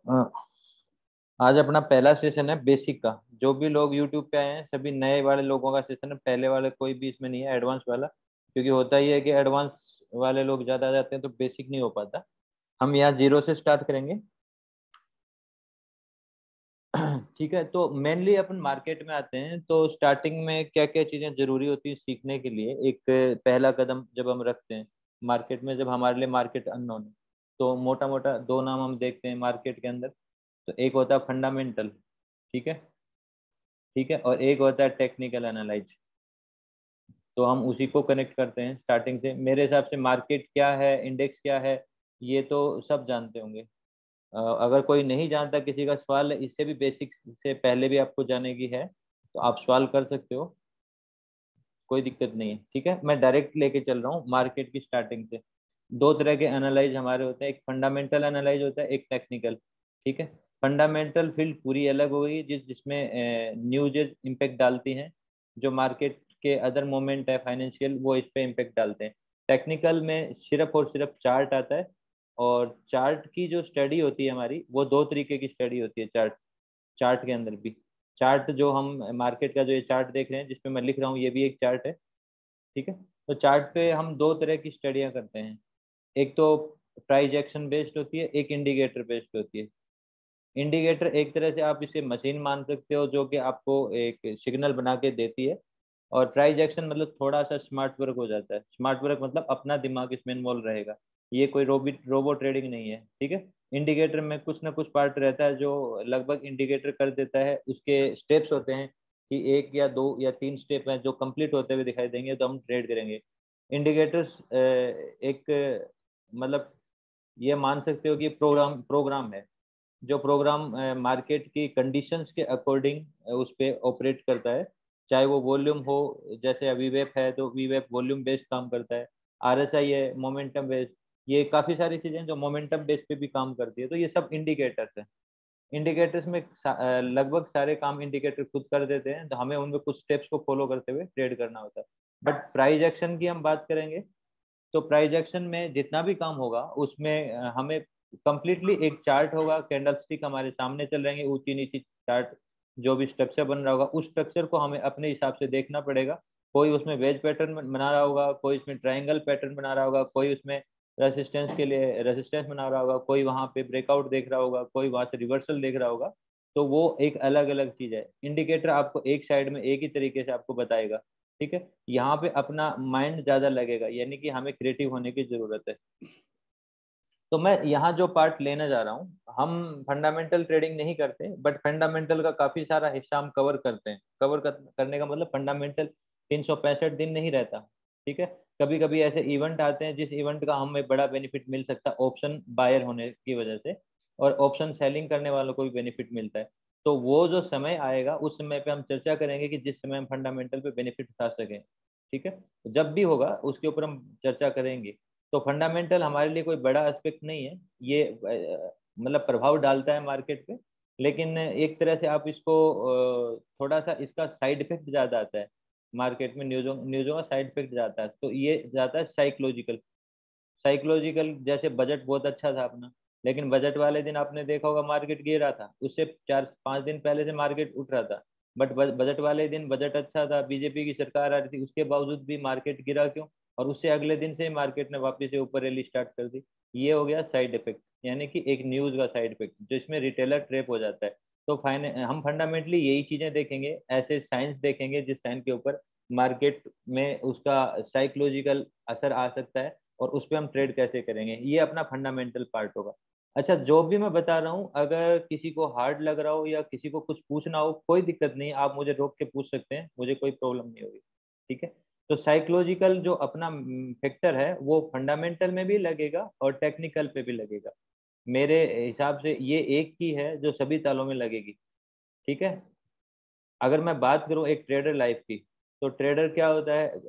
अ, आज अपना पहला सेशन है बेसिक का। जो भी लोग यूट्यूब पे आए हैं सभी नए वाले लोगों का सेशन है, पहले वाले कोई भी इसमें नहीं है एडवांस वाला, क्योंकि होता ही है कि एडवांस वाले लोग ज्यादा आ जाते हैं तो बेसिक नहीं हो पाता। हम यहाँ जीरो से स्टार्ट करेंगे। ठीक है, तो मेनली अपन मार्केट में आते हैं तो स्टार्टिंग में क्या क्या चीजें जरूरी होती है सीखने के लिए। एक पहला कदम जब हम रखते हैं मार्केट में, जब हमारे लिए मार्केट अननोन है, तो मोटा मोटा दो नाम हम देखते हैं मार्केट के अंदर। तो एक होता है फंडामेंटल, ठीक है, ठीक है, और एक होता है टेक्निकल एनालाइज। तो हम उसी को कनेक्ट करते हैं स्टार्टिंग से। मेरे हिसाब से मार्केट क्या है, इंडेक्स क्या है, ये तो सब जानते होंगे। अगर कोई नहीं जानता, किसी का सवाल है इससे भी बेसिक से पहले भी आपको जाने की है तो आप सवाल कर सकते हो, कोई दिक्कत नहीं है। ठीक है, मैं डायरेक्ट लेके चल रहा हूँ मार्केट की स्टार्टिंग से। दो तरह के एनालाइज हमारे होते हैं, एक फंडामेंटल एनालाइज होता है, एक टेक्निकल। ठीक है, फंडामेंटल फील्ड पूरी अलग हो गई जिसमें न्यूज इम्पेक्ट डालती हैं। जो मार्केट के अदर मोमेंट है फाइनेंशियल, वो इस पे इम्पेक्ट डालते हैं। टेक्निकल में सिर्फ और सिर्फ चार्ट आता है, और चार्ट की जो स्टडी होती है हमारी, वो दो तरीके की स्टडी होती है। चार्ट चार्ट के अंदर भी, चार्ट जो हम मार्केट का जो ये चार्ट देख रहे हैं जिसपे मैं लिख रहा हूँ, ये भी एक चार्ट है। ठीक है, तो चार्ट पे हम दो तरह की स्टडियां करते हैं। एक तो प्राइस एक्शन बेस्ड होती है, एक इंडिकेटर बेस्ड होती है। इंडिकेटर एक तरह से आप इसे मशीन मान सकते हो जो कि आपको एक सिग्नल बना के देती है। और ट्रांजैक्शन मतलब थोड़ा सा स्मार्ट वर्क हो जाता है। स्मार्ट वर्क मतलब अपना दिमाग इसमें इन्वॉल्व रहेगा, ये कोई रोबो ट्रेडिंग नहीं है। ठीक है, इंडिकेटर में कुछ ना कुछ पार्ट रहता है जो लगभग इंडिकेटर कर देता है। उसके स्टेप्स होते हैं कि एक या दो या तीन स्टेप हैं जो कंप्लीट होते हुए दिखाई देंगे तो हम ट्रेड करेंगे। इंडिकेटर्स एक मतलब ये मान सकते हो कि प्रोग्राम प्रोग्राम है, जो प्रोग्राम मार्केट की कंडीशंस के अकॉर्डिंग उस पे ऑपरेट करता है। चाहे वो वॉल्यूम हो, जैसे अभी वेब है तो वी वेब वॉल्यूम बेस्ड काम करता है। आरएसआई है मोमेंटम बेस्ड। ये काफी सारी चीजें जो मोमेंटम बेस पे भी काम करती है, तो ये सब इंडिकेटर्स है। इंडिकेटर्स में लगभग सारे काम इंडिकेटर खुद कर देते हैं, तो हमें उनमें कुछ स्टेप्स को फॉलो करते हुए ट्रेड करना होता है। बट प्राइस एक्शन की हम बात करेंगे तो प्राइस एक्शन में जितना भी काम होगा उसमें हमें कंप्लीटली एक चार्ट होगा, कैंडल स्टिक हमारे सामने चल रहेंगे, ऊंची नीची चार्ट, जो भी स्ट्रक्चर बन रहा होगा उस स्ट्रक्चर को हमें अपने हिसाब से देखना पड़ेगा। कोई उसमें वेज पैटर्न बना रहा होगा, कोई उसमें ट्राइंगल पैटर्न बना रहा होगा, कोई उसमें रेसिस्टेंस के लिए रेसिस्टेंस बना रहा होगा, कोई वहां पे ब्रेकआउट देख रहा होगा, कोई वहां से रिवर्सल देख रहा होगा। तो वो एक अलग अलग चीज है। इंडिकेटर आपको एक साइड में एक ही तरीके से आपको बताएगा। ठीक है, यहाँ पे अपना माइंड ज्यादा लगेगा, यानी कि हमें क्रिएटिव होने की जरूरत है। तो मैं यहाँ जो पार्ट लेने जा रहा हूँ, हम फंडामेंटल ट्रेडिंग नहीं करते, बट फंडामेंटल का काफी सारा हिस्सा हम कवर करते हैं। करने का मतलब फंडामेंटल 365 दिन नहीं रहता। ठीक है, कभी कभी ऐसे इवेंट आते हैं जिस इवेंट का हमें बड़ा बेनिफिट मिल सकता है ऑप्शन बायर होने की वजह से, और ऑप्शन सेलिंग करने वालों को भी बेनिफिट मिलता है। तो वो जो समय आएगा उस समय पे हम चर्चा करेंगे कि जिस समय हम फंडामेंटल पे बेनिफिट उठा सकें। ठीक है, जब भी होगा उसके ऊपर हम चर्चा करेंगे। तो फंडामेंटल हमारे लिए कोई बड़ा एस्पेक्ट नहीं है, ये मतलब प्रभाव डालता है मार्केट पे, लेकिन एक तरह से आप इसको थोड़ा सा इसका साइड इफेक्ट ज्यादा आता है। मार्केट में न्यूज़ों न्यूज़ों का साइड इफेक्ट जाता है, तो ये जाता है साइकोलॉजिकल। साइकोलॉजिकल जैसे बजट बहुत अच्छा था अपना, लेकिन बजट वाले दिन आपने देखा होगा मार्केट गिर रहा था, उससे 4-5 दिन पहले से मार्केट उठ रहा था। बट बजट वाले दिन बजट अच्छा था, बीजेपी की सरकार आ रही थी, उसके बावजूद भी मार्केट गिरा क्यों? और उससे अगले दिन से मार्केट ने वापस से ऊपर रैली स्टार्ट कर दी। ये हो गया साइड इफेक्ट, यानी कि एक न्यूज का साइड इफेक्ट जिसमें रिटेलर ट्रेप हो जाता है। तो हम फंडामेंटली यही चीजें देखेंगे, ऐसे साइंस देखेंगे जिस साइंस के ऊपर मार्केट में उसका साइकोलॉजिकल असर आ सकता है, और उस पर हम ट्रेड कैसे करेंगे, ये अपना फंडामेंटल पार्ट होगा। अच्छा, जो भी मैं बता रहा हूँ अगर किसी को हार्ड लग रहा हो या किसी को कुछ पूछना हो, कोई दिक्कत नहीं, आप मुझे रोक के पूछ सकते हैं, मुझे कोई प्रॉब्लम नहीं होगी। ठीक है, तो साइकोलॉजिकल जो अपना फैक्टर है वो फंडामेंटल में भी लगेगा और टेक्निकल पे भी लगेगा। मेरे हिसाब से ये एक ही है जो सभी तालों में लगेगी। ठीक है, अगर मैं बात करूं एक ट्रेडर लाइफ की, तो ट्रेडर क्या होता है?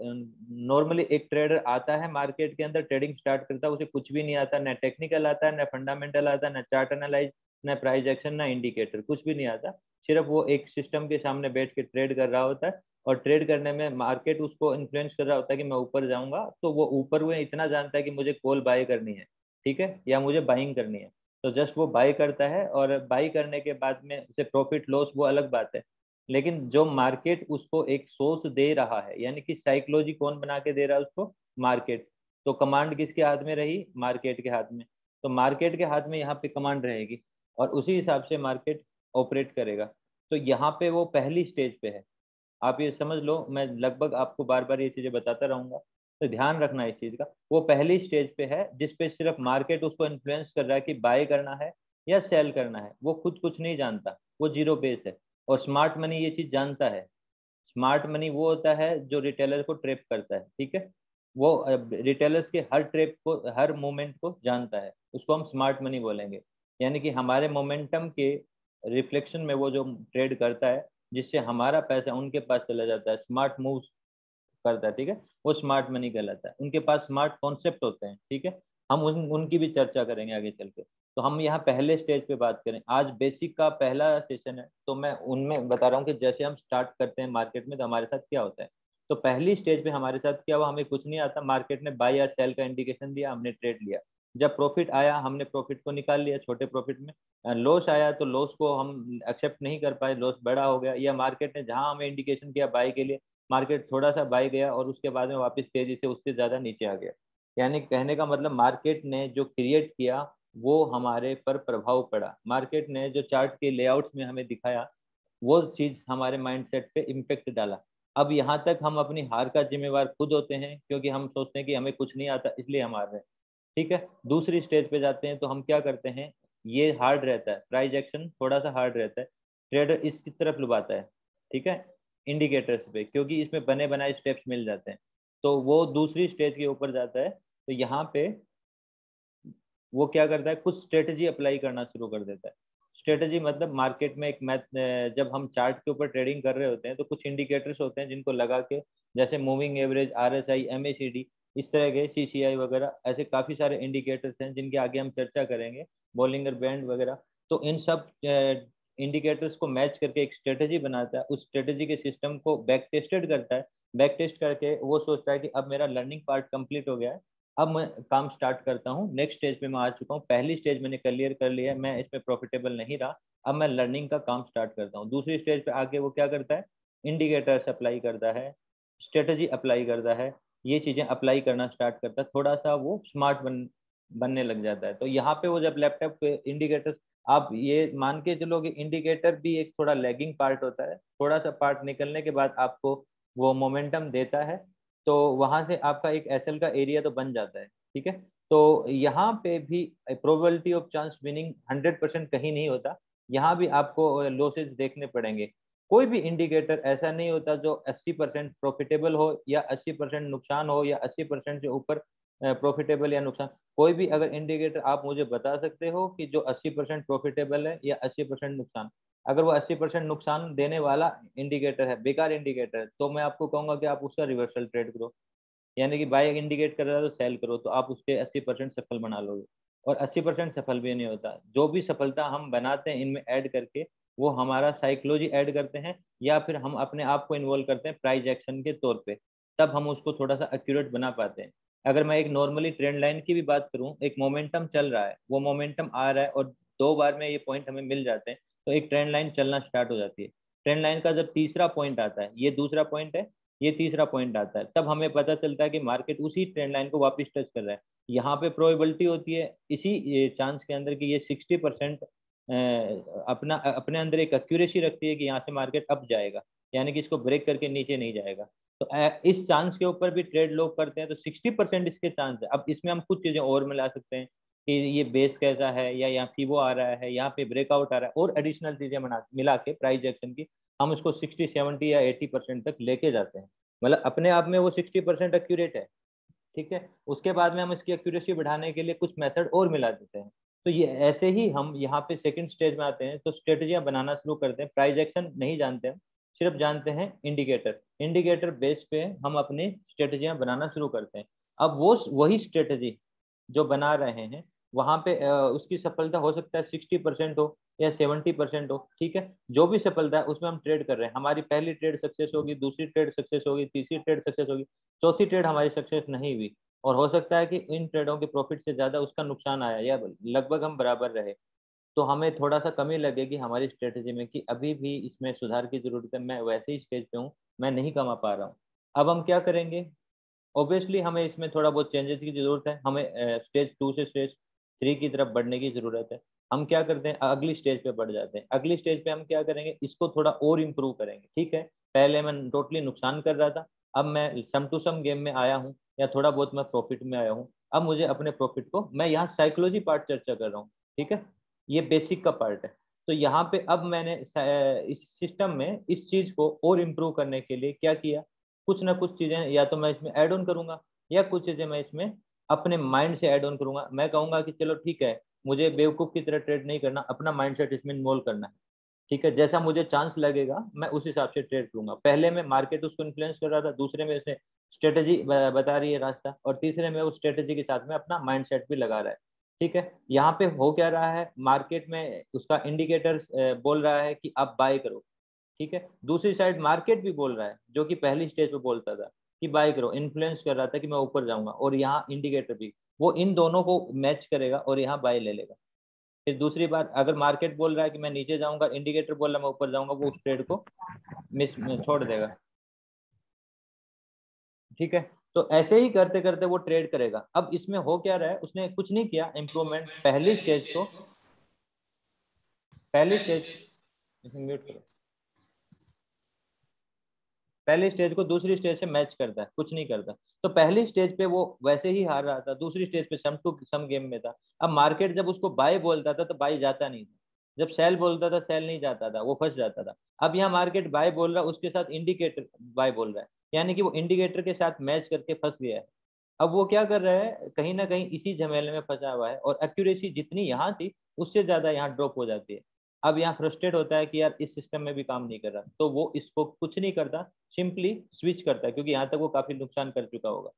नॉर्मली एक ट्रेडर आता है मार्केट के अंदर, ट्रेडिंग स्टार्ट करता है, उसे कुछ भी नहीं आता, ना टेक्निकल आता है, ना फंडामेंटल आता है, ना चार्ट एनालाइज, ना प्राइस एक्शन, ना इंडिकेटर, कुछ भी नहीं आता। सिर्फ वो एक सिस्टम के सामने बैठ के ट्रेड कर रहा होता है, और ट्रेड करने में मार्केट उसको इन्फ्लुएंस कर रहा होता है कि मैं ऊपर जाऊंगा, तो वो ऊपर हुए इतना जानता है कि मुझे कॉल बाय करनी है, ठीक है, या मुझे बाइंग करनी है। तो जस्ट वो बाई करता है, और बाई करने के बाद में उसे प्रॉफिट लॉस वो अलग बात है। लेकिन जो मार्केट उसको एक सोर्स दे रहा है, यानी कि साइकोलॉजी कौन बना के दे रहा है उसको? मार्केट। तो कमांड किसके हाथ में रही? मार्केट के हाथ में। तो मार्केट के हाथ में यहाँ पे कमांड रहेगी, और उसी हिसाब से मार्केट ऑपरेट करेगा। तो यहाँ पे वो पहली स्टेज पे है। आप ये समझ लो, मैं लगभग आपको बार बार ये चीजें बताता रहूंगा, तो ध्यान रखना इस चीज का। वो पहली स्टेज पे है जिस पे सिर्फ मार्केट उसको इन्फ्लुएंस कर रहा है कि बाय करना है या सेल करना है। वो खुद कुछ नहीं जानता, वो जीरो बेस है। और स्मार्ट मनी ये चीज जानता है। स्मार्ट मनी वो होता है जो रिटेलर को ट्रैप करता है, ठीक है। वो रिटेलर्स के हर ट्रैप को, हर मोमेंट को जानता है, उसको हम स्मार्ट मनी बोलेंगे। यानी कि हमारे मोमेंटम के रिफ्लेक्शन में वो जो ट्रेड करता है, जिससे हमारा पैसा उनके पास चला जाता है, स्मार्ट मूव करता है, ठीक है, वो स्मार्ट मनी कहलाता है। उनके पास स्मार्ट कॉन्सेप्ट होते हैं, ठीक है। हम उनकी भी चर्चा करेंगे आगे चल के। तो हम यहाँ पहले स्टेज पे बात करें, आज बेसिक का पहला सेशन है, तो मैं उनमें बता रहा हूँ कि जैसे हम स्टार्ट करते हैं मार्केट में तो हमारे साथ क्या होता है। तो पहली स्टेज पे हमारे साथ क्या हुआ, हमें कुछ नहीं आता, मार्केट ने बाय या सेल का इंडिकेशन दिया, हमने ट्रेड लिया। जब प्रॉफिट आया हमने प्रॉफिट को निकाल लिया छोटे प्रॉफिट में। लॉस आया तो लॉस को हम एक्सेप्ट नहीं कर पाए, लॉस बड़ा हो गया, या मार्केट ने जहां हमें इंडिकेशन किया बाय के लिए, मार्केट थोड़ा सा बाय गया और उसके बाद में वापस तेजी से उससे ज्यादा नीचे आ गया। यानी कहने का मतलब मार्केट ने जो क्रिएट किया वो हमारे पर प्रभाव पड़ा। मार्केट ने जो चार्ट के लेआउट्स में हमें दिखाया वो चीज हमारे माइंडसेट पे इम्पेक्ट डाला। अब यहाँ तक हम अपनी हार का जिम्मेवार खुद होते हैं, क्योंकि हम सोचते हैं कि हमें कुछ नहीं आता इसलिए हम हार रहे हैं, ठीक है। दूसरी स्टेज पे जाते हैं तो हम क्या करते हैं, ये हार्ड रहता है, प्राइस एक्शन थोड़ा सा हार्ड रहता है, ट्रेडर इसकी तरफ लुभाता है, ठीक है, इंडिकेटर्स पे, क्योंकि इसमें बने बनाए स्टेप्स मिल जाते हैं। तो वो दूसरी स्टेज के ऊपर जाता है, तो यहाँ पे वो क्या करता है, कुछ स्ट्रेटजी अप्लाई करना शुरू कर देता है। स्ट्रेटजी मतलब मार्केट में एक मैथ, जब हम चार्ट के ऊपर ट्रेडिंग कर रहे होते हैं तो कुछ इंडिकेटर्स होते हैं जिनको लगा के, जैसे मूविंग एवरेज, RSI, MACD, इस तरह के CCI वगैरह, ऐसे काफी सारे इंडिकेटर्स हैं जिनके आगे हम चर्चा करेंगे, बॉलिंगर बैंड वगैरह। तो इन सब इंडिकेटर्स को मैच करके एक स्ट्रेटजी बनाता है, उस स्ट्रेटजी के सिस्टम को बैक टेस्टेड करता है। बैक टेस्ट करके वो सोचता है कि अब मेरा लर्निंग पार्ट कंप्लीट हो गया है, अब मैं काम स्टार्ट करता हूँ, नेक्स्ट स्टेज पे मैं आ चुका हूँ, पहली स्टेज मैंने क्लियर कर लिया है, मैं इसमें प्रॉफिटेबल नहीं रहा, अब मैं लर्निंग का काम स्टार्ट करता हूँ। दूसरी स्टेज पे आके वो क्या करता है, इंडिकेटर्स अप्लाई करता है, स्ट्रेटजी अप्लाई करता है, ये चीजें अप्लाई करना स्टार्ट करता है, थोड़ा सा वो स्मार्ट बनने लग जाता है। तो यहाँ पे वो जब लैपटॉप पे इंडिकेटर्स, आप ये मान के चलो कि इंडिकेटर भी एक थोड़ा लैगिंग पार्ट होता है, थोड़ा सा पार्ट निकलने के बाद आपको वो मोमेंटम देता है, तो वहां से आपका एक SL का एरिया तो बन जाता है, ठीक है। तो यहाँ पे भी प्रोबेबिलिटी ऑफ चांस विनिंग 100% कहीं नहीं होता, यहाँ भी आपको लॉसेज देखने पड़ेंगे। कोई भी इंडिकेटर ऐसा नहीं होता जो 80% प्रॉफिटेबल हो या 80% नुकसान हो या 80% से ऊपर प्रॉफिटेबल या नुकसान। कोई भी अगर इंडिकेटर आप मुझे बता सकते हो कि जो 80% प्रॉफिटेबल है या 80% नुकसान, अगर वो 80% नुकसान देने वाला इंडिकेटर है, बेकार इंडिकेटर है, तो मैं आपको कहूंगा कि आप उसका रिवर्सल ट्रेड करो। यानी कि बाय इंडिकेट कर रहा है तो सेल करो, तो आप उसके 80% सफल बना लोगे। और 80% सफल भी नहीं होता, जो भी सफलता हम बनाते हैं इनमें ऐड करके, वो हमारा साइकोलॉजी ऐड करते हैं, या फिर हम अपने आप को इन्वॉल्व करते हैं प्राइस एक्शन के तौर पे, तब हम उसको थोड़ा सा एक्यूरेट बना पाते हैं। अगर मैं एक नॉर्मली ट्रेंड लाइन की भी बात करूं, एक मोमेंटम चल रहा है, वो मोमेंटम आ रहा है और 2 बार में ये पॉइंट हमें मिल जाते हैं, तो एक ट्रेंड लाइन चलना स्टार्ट हो जाती है। ट्रेंड लाइन का जब तीसरा पॉइंट आता है, ये दूसरा पॉइंट है, ये तीसरा पॉइंट आता है, तब हमें पता चलता है कि मार्केट उसी ट्रेंड लाइन को वापस टच कर रहा है। यहाँ पे प्रोबेबिलिटी होती है इसी चांस के अंदर कि ये 60% अपना अपने अंदर एक एक्यूरेसी रखती है कि यहाँ से मार्केट अप जाएगा, यानी कि इसको ब्रेक करके नीचे नहीं जाएगा। तो इस चांस के ऊपर भी ट्रेड लोग करते हैं, तो 60% इसके चांस है। अब इसमें हम कुछ चीजें और मिला सकते हैं कि ये बेस कैसा है, या यहाँ फीवो आ रहा है, यहाँ पे ब्रेकआउट आ रहा है, और एडिशनल चीजें मिला के प्राइस एक्शन की हम उसको 60, 70 या 80% तक लेके जाते हैं। मतलब अपने आप में वो 60% एक्यूरेट है, ठीक है। उसके बाद में हम इसकी एक्यूरेसी बढ़ाने के लिए कुछ मेथड और मिला देते हैं। तो ये ऐसे ही हम यहाँ पे सेकंड स्टेज में आते हैं, तो स्ट्रेटजियां बनाना शुरू करते हैं। प्राइस एक्शन नहीं जानते हम, सिर्फ जानते हैं इंडिकेटर। इंडिकेटर बेस पे हम अपनी स्ट्रेटजियां बनाना शुरू करते हैं। अब वो वही स्ट्रेटजी जो बना रहे हैं, वहां पे उसकी सफलता हो सकता है 60% हो या 70% हो, ठीक है। जो भी सफलता है उसमें हम ट्रेड कर रहे हैं, हमारी पहली ट्रेड सक्सेस होगी, दूसरी ट्रेड सक्सेस होगी, तीसरी ट्रेड सक्सेस होगी, चौथी ट्रेड हमारी सक्सेस नहीं हुई, और हो सकता है कि इन ट्रेडों के प्रॉफिट से ज्यादा उसका नुकसान आया या लगभग हम बराबर रहे, तो हमें थोड़ा सा कमी लगेगी हमारी स्ट्रेटेजी में कि अभी भी इसमें सुधार की जरूरत है, मैं वैसे ही स्टेज पे हूँ, मैं नहीं कमा पा रहा हूँ। अब हम क्या करेंगे? ऑब्वियसली हमें इसमें थोड़ा बहुत चेंजेस की जरूरत है, हमें स्टेज 2 से स्टेज 3 की तरफ बढ़ने की जरूरत है। हम क्या करते हैं, अगली स्टेज पे बढ़ जाते हैं। अगली स्टेज पे हम क्या करेंगे, इसको थोड़ा और इम्प्रूव करेंगे। ठीक है, पहले मैं टोटली नुकसान कर रहा था, अब मैं सम टू सम गेम में आया हूँ, या थोड़ा बहुत मैं प्रॉफिट में आया हूँ। अब मुझे अपने प्रॉफिट को, मैं यहाँ साइकोलॉजी पार्ट चर्चा कर रहा हूँ, ठीक है, ये बेसिक का पार्ट है। तो यहाँ पे अब मैंने इस सिस्टम में इस चीज को और इम्प्रूव करने के लिए क्या किया, कुछ ना कुछ चीजें या तो मैं इसमें ऐड ऑन करूंगा, या कुछ चीजें मैं इसमें अपने माइंड से ऐड ऑन करूंगा। मैं कहूंगा कि चलो ठीक है, मुझे बेवकूफ की तरह ट्रेड नहीं करना, अपना माइंडसेट इसमें इन्वॉल्व करना है। ठीक है, जैसा मुझे चांस लगेगा मैं उस हिसाब से ट्रेड करूंगा। पहले में मार्केट उसको इन्फ्लुएंस कर रहा था, दूसरे में उसने स्ट्रेटेजी बता रही है रास्ता, और तीसरे में उस स्ट्रेटेजी के साथ में अपना माइंडसेट भी लगा रहा है। ठीक है, यहाँ पे हो क्या रहा है, मार्केट में उसका इंडिकेटर बोल रहा है कि आप बाय करो। ठीक है, दूसरी साइड मार्केट भी बोल रहा है, जो कि पहली स्टेज पे बोलता था कि बाय करो, इन्फ्लुएंस कर रहा था कि मैं ऊपर जाऊंगा, और यहाँ इंडिकेटर भी, वो इन दोनों को मैच करेगा और यहाँ बाय ले लेगा। फिर दूसरी बात, अगर मार्केट बोल रहा है कि मैं नीचे जाऊंगा, इंडिकेटर बोल रहा है मैं ऊपर जाऊंगा, वो उस ट्रेड को मिस छोड़ देगा। ठीक है, तो ऐसे ही करते करते वो ट्रेड करेगा। अब इसमें हो क्या रहा है, उसने कुछ नहीं किया इम्प्रूवमेंट, पहली स्टेज म्यूट करो, पहली स्टेज को दूसरी स्टेज से मैच करता है, कुछ नहीं करता। तो पहली स्टेज पे वो वैसे ही हार रहा था, दूसरी स्टेज पे सम टू सम गेम में था। अब मार्केट जब उसको बाय बोलता था तो बाय जाता नहीं था, जब सेल बोलता था सेल नहीं जाता था, वो फंस जाता था। अब यहाँ मार्केट बाय बोल रहा है, उसके साथ इंडिकेटर बाय बोल रहा है, यानी कि वो इंडिकेटर के साथ मैच करके फंस गया है। अब वो क्या कर रहा है, कहीं ना कहीं इसी झमेले में फंसा हुआ है, और एक्यूरेसी जितनी यहाँ थी उससे ज्यादा यहाँ ड्रॉप हो जाती है। अब यहाँ फ्रस्ट्रेट होता है कि यार इस सिस्टम में भी काम नहीं कर रहा, तो वो इसको कुछ नहीं करता, सिंपली स्विच करता है, क्योंकि यहाँ तक वो काफी नुकसान कर चुका होगा।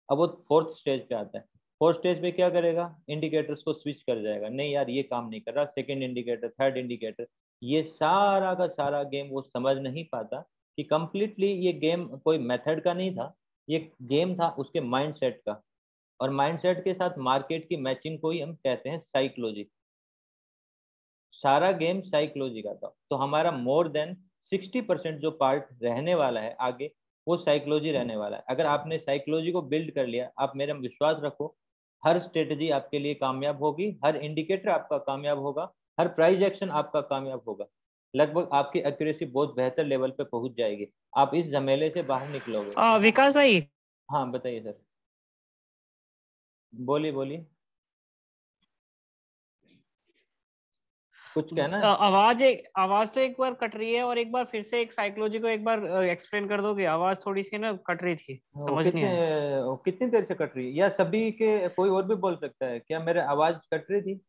अब वो फोर्थ स्टेज पे आता है, फोर्थ स्टेज पे क्या करेगा, इंडिकेटर्स को स्विच कर जाएगा, नहीं यार ये काम नहीं कर रहा, सेकंड इंडिकेटर, थर्ड इंडिकेटर, ये सारा का सारा गेम वो समझ नहीं पाता कि कंप्लीटली ये गेम कोई मेथड का नहीं था, ये गेम था उसके माइंडसेट का। और माइंडसेट के साथ मार्केट की मैचिंग को ही हम कहते हैं साइकोलॉजी। सारा गेम साइकोलॉजी का था, तो हमारा मोर देन 60% जो पार्ट रहने वाला है आगे, वो साइकोलॉजी रहने वाला है। अगर आपने साइकोलॉजी को बिल्ड कर लिया, आप मेरा विश्वास रखो, हर स्ट्रेटजी आपके लिए कामयाब होगी, हर इंडिकेटर आपका कामयाब होगा, हर प्राइस एक्शन आपका कामयाब होगा, लगभग आपकी एक्यूरेसी बहुत बेहतर लेवल पे पहुंच जाएगी, आप इस झमेले से बाहर निकलोगे। विकास भाई, हाँ बताइए सर, बोलिए बोलिए, कुछ कहना है? आवाज तो एक बार कट रही है, और एक बार फिर से एक साइकोलॉजी को एक बार एक्सप्लेन कर दोगे? आवाज थोड़ी सी ना कट रही थी, वो समझ नहीं कितने आया। वो कितनी देर से कट रही है, या सभी के कोई और भी बोल सकता है क्या, मेरे आवाज कट रही थी?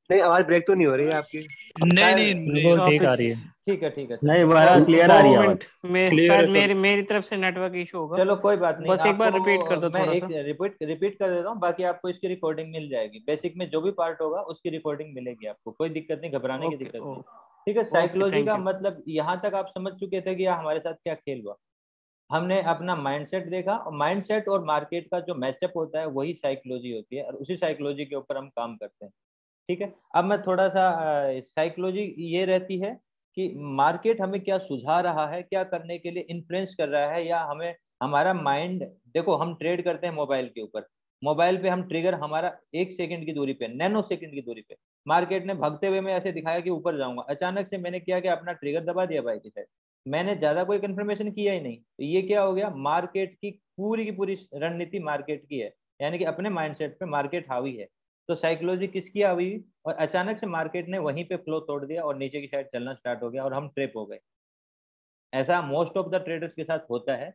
नहीं, आवाज ब्रेक तो नहीं हो रही है आपकी? नहीं शायद, नहीं नहीं, बिल्कुल ठीक आ रही है। ठीक है सर, नहीं, बड़ा तो क्लियर आ रही है आवाज। 2 मिनट में क्लियर है शायद सर। मेरी तरफ से नेटवर्क इशू होगा। चलो कोई बात नहीं, बस एक बार रिपीट कर आपको दो मैं थोड़ा एक सा। रिपीट कर देता हूँ, बाकी आपको इसकी रिकॉर्डिंग मिल जाएगी। बेसिक में जो भी पार्ट होगा उसकी रिकॉर्डिंग मिलेगी आपको, कोई दिक्कत नहीं, घबराने की ओके दिक्कत ओ नहीं। ठीक है, ओके, साइकोलॉजी थैंक का यू। मतलब यहाँ तक आप समझ चुके थे कि हमारे साथ क्या खेल हुआ। हमने अपना माइंडसेट देखा, और माइंडसेट और मार्केट का जो मैचअप होता है वही साइकोलॉजी होती है, और उसी साइकोलॉजी के ऊपर हम काम करते हैं। ठीक है, अब मैं थोड़ा सा साइकोलॉजी ये रहती है कि मार्केट हमें क्या सुझा रहा है, क्या करने के लिए इन्फ्लुएंस कर रहा है, या हमें हमारा माइंड, देखो हम ट्रेड करते हैं मोबाइल के ऊपर, मोबाइल पे हम ट्रिगर हमारा 1 सेकंड की दूरी पे, नैनो सेकंड की दूरी पे, मार्केट ने भागते हुए में ऐसे दिखाया कि ऊपर जाऊंगा, अचानक से मैंने क्या किया, अपना ट्रिगर दबा दिया बाई की साइड, मैंने ज्यादा कोई कंफर्मेशन किया ही नहीं, तो ये क्या हो गया, मार्केट की पूरी रणनीति मार्केट की है, यानी कि अपने माइंडसेट पे मार्केट हावी है। तो साइकोलॉजी किसकी हावी हुई, और अचानक से मार्केट ने वहीं पे फ्लो तोड़ दिया और नीचे की साइड चलना स्टार्ट हो गया, और हम ट्रिप हो गए। ऐसा मोस्ट ऑफ द ट्रेडर्स के साथ होता है,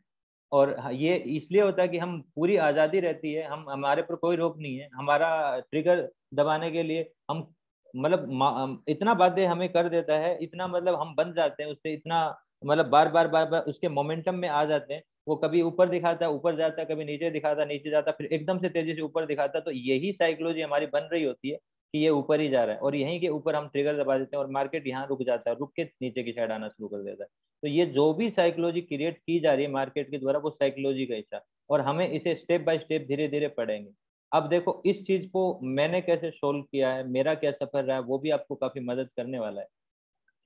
और ये इसलिए होता है कि हम पूरी आज़ादी रहती है, हम हमारे पर कोई रोक नहीं है, हमारा ट्रिगर दबाने के लिए हम मतलब इतना बाध्य हमें कर देता है, इतना मतलब हम बन जाते हैं उससे, इतना मतलब बार बार उसके मोमेंटम में आ जाते हैं। वो कभी ऊपर दिखाता है ऊपर जाता है, कभी नीचे दिखाता है नीचे जाता है, फिर एकदम से तेजी से ऊपर दिखाता है, तो यही साइकोलॉजी हमारी बन रही होती है कि ये ऊपर ही जा रहा है, और यहीं के ऊपर हम ट्रिगर दबा देते हैं और मार्केट यहाँ रुक जाता है, रुक के नीचे की साइड आना शुरू कर देता है। तो ये जो भी साइकोलॉजी क्रिएट की जा रही है मार्केट के द्वारा, वो साइकोलॉजी का हिस्सा। और हमें इसे स्टेप बाय स्टेप धीरे धीरे पढ़ेंगे। अब देखो इस चीज को मैंने कैसे सोल्व किया है, मेरा क्या सफर रहा है, वो भी आपको काफी मदद करने वाला है।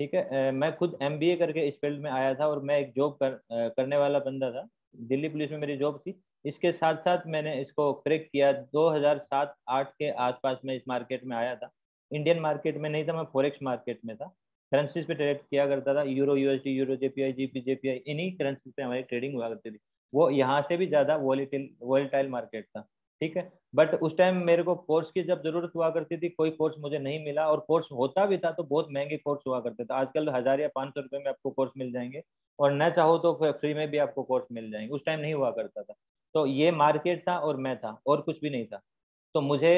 ठीक है, मैं खुद एमबीए करके इस फील्ड में आया था और मैं एक जॉब करने वाला बंदा था। दिल्ली पुलिस में मेरी जॉब थी। इसके साथ साथ मैंने इसको क्रैक किया। 2007-8 के आसपास में इस मार्केट में आया था। इंडियन मार्केट में नहीं था, मैं फॉरेक्स मार्केट में था। करेंसीज पे ट्रेड किया करता था, यूरो यूएसडी, यूरो जेपीआई, जीपी जेपीआई, इन्हीं करेंसीज पे हमारी ट्रेडिंग हुआ करती थी। वो यहाँ से भी ज्यादा वोलेटाइल मार्केट था। ठीक है, बट उस टाइम मेरे को कोर्स की जब जरूरत हुआ करती थी, कोई कोर्स मुझे नहीं मिला, और कोर्स होता भी था तो बहुत महंगे कोर्स हुआ करते थे। आजकल 1000 या 500 रुपए में आपको कोर्स मिल जाएंगे, और न चाहो तो फ्री में भी आपको कोर्स मिल जाएंगे। उस टाइम नहीं हुआ करता था। तो ये मार्केट था और मैं था, और कुछ भी नहीं था। तो मुझे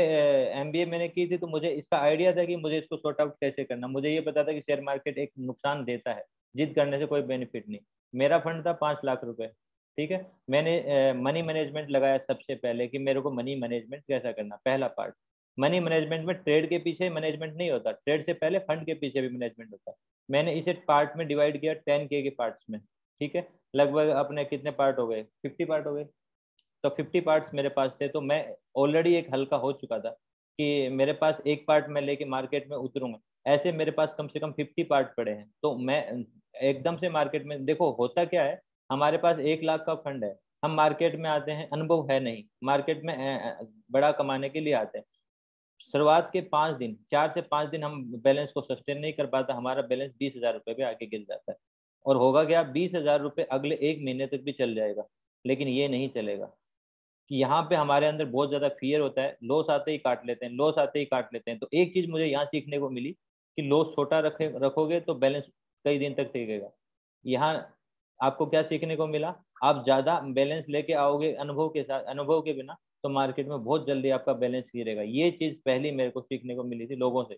एमबीए मैंने की थी, तो मुझे इसका आइडिया था कि मुझे इसको सॉर्ट आउट कैसे करना। मुझे ये पता था कि शेयर मार्केट एक नुकसान देता है, जिद करने से कोई बेनिफिट नहीं। मेरा फंड था 5 लाख रुपए। ठीक है, मैंने मनी मैनेजमेंट लगाया सबसे पहले, कि मेरे को मनी मैनेजमेंट कैसा करना। पहला पार्ट, मनी मैनेजमेंट में ट्रेड के पीछे मैनेजमेंट नहीं होता, ट्रेड से पहले फंड के पीछे भी मैनेजमेंट होता है। मैंने इसे पार्ट में डिवाइड किया 10K के पार्ट्स में। ठीक है, लगभग अपने कितने पार्ट हो गए, 50 पार्ट हो गए। तो 50 पार्ट्स मेरे पास थे, तो मैं ऑलरेडी एक हल्का हो चुका था कि मेरे पास एक पार्ट मैं लेके मार्केट में उतरूंगा। ऐसे मेरे पास कम से कम 50 पार्ट पड़े हैं। तो मैं एकदम से मार्केट में, देखो होता क्या है, हमारे पास 1 लाख का फंड है, हम मार्केट में आते हैं, अनुभव है नहीं, मार्केट में बड़ा कमाने के लिए आते हैं। शुरुआत के 5 दिन, 4 से 5 दिन हम बैलेंस को सस्टेन नहीं कर पाता, हमारा बैलेंस 20,000 रुपये पे आके गिर जाता है। और होगा क्या, 20,000 रुपये अगले 1 महीने तक भी चल जाएगा, लेकिन ये नहीं चलेगा। कि यहाँ पे हमारे अंदर बहुत ज्यादा फियर होता है, लॉस आते ही काट लेते हैं, लॉस आते ही काट लेते हैं। तो एक चीज मुझे यहाँ सीखने को मिली कि लॉस छोटा रखोगे तो बैलेंस कई दिन तक टिकेगा। यहाँ आपको क्या सीखने को मिला, आप ज्यादा बैलेंस लेके आओगे अनुभव के साथ, अनुभव के बिना, तो मार्केट में बहुत जल्दी आपका बैलेंस गिरेगा। ये चीज पहली मेरे को सीखने को मिली थी लोगों से,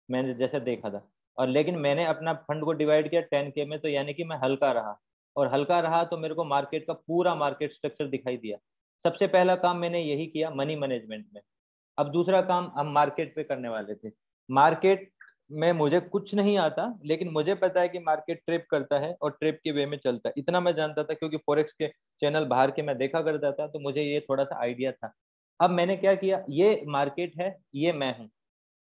मैंने जैसा देखा था। और लेकिन मैंने अपना फंड को डिवाइड किया 10K में, तो यानी कि मैं हल्का रहा, और हल्का रहा तो मेरे को मार्केट का पूरा मार्केट स्ट्रक्चर दिखाई दिया। सबसे पहला काम मैंने यही किया मनी मैनेजमेंट में। अब दूसरा काम हम मार्केट पे करने वाले थे। मार्केट में मुझे कुछ नहीं आता, लेकिन मुझे पता है कि मार्केट ट्रेप करता है और ट्रेप के वे में चलता है, इतना मैं जानता था, क्योंकि फॉरेक्स के चैनल बाहर के मैं देखा करता था, तो मुझे ये थोड़ा सा आइडिया था। अब मैंने क्या किया, ये मार्केट है, ये मैं हूँ,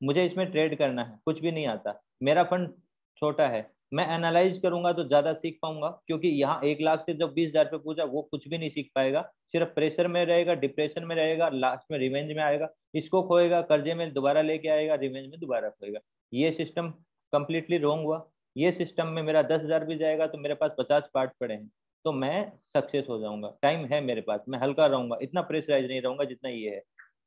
मुझे इसमें ट्रेड करना है, कुछ भी नहीं आता, मेरा फंड छोटा है, मैं एनालाइज करूंगा तो ज्यादा सीख पाऊंगा। क्योंकि यहाँ 1 लाख से जब 20,000 पे पूछा, वो कुछ भी नहीं सीख पाएगा, सिर्फ प्रेशर में रहेगा, डिप्रेशन में रहेगा, लास्ट में रिवेंज में आएगा, इसको खोएगा, कर्जे में दोबारा लेके आएगा, रिवेंज में दोबारा खोएगा। ये सिस्टम कंप्लीटली रॉन्ग हुआ। ये सिस्टम में मेरा 10,000 भी जाएगा तो मेरे पास 50 पार्ट पड़े हैं, तो मैं सक्सेस हो जाऊंगा। टाइम है मेरे पास, मैं हल्का रहूंगा, इतना प्रेशराइज नहीं रहूंगा जितना ये है।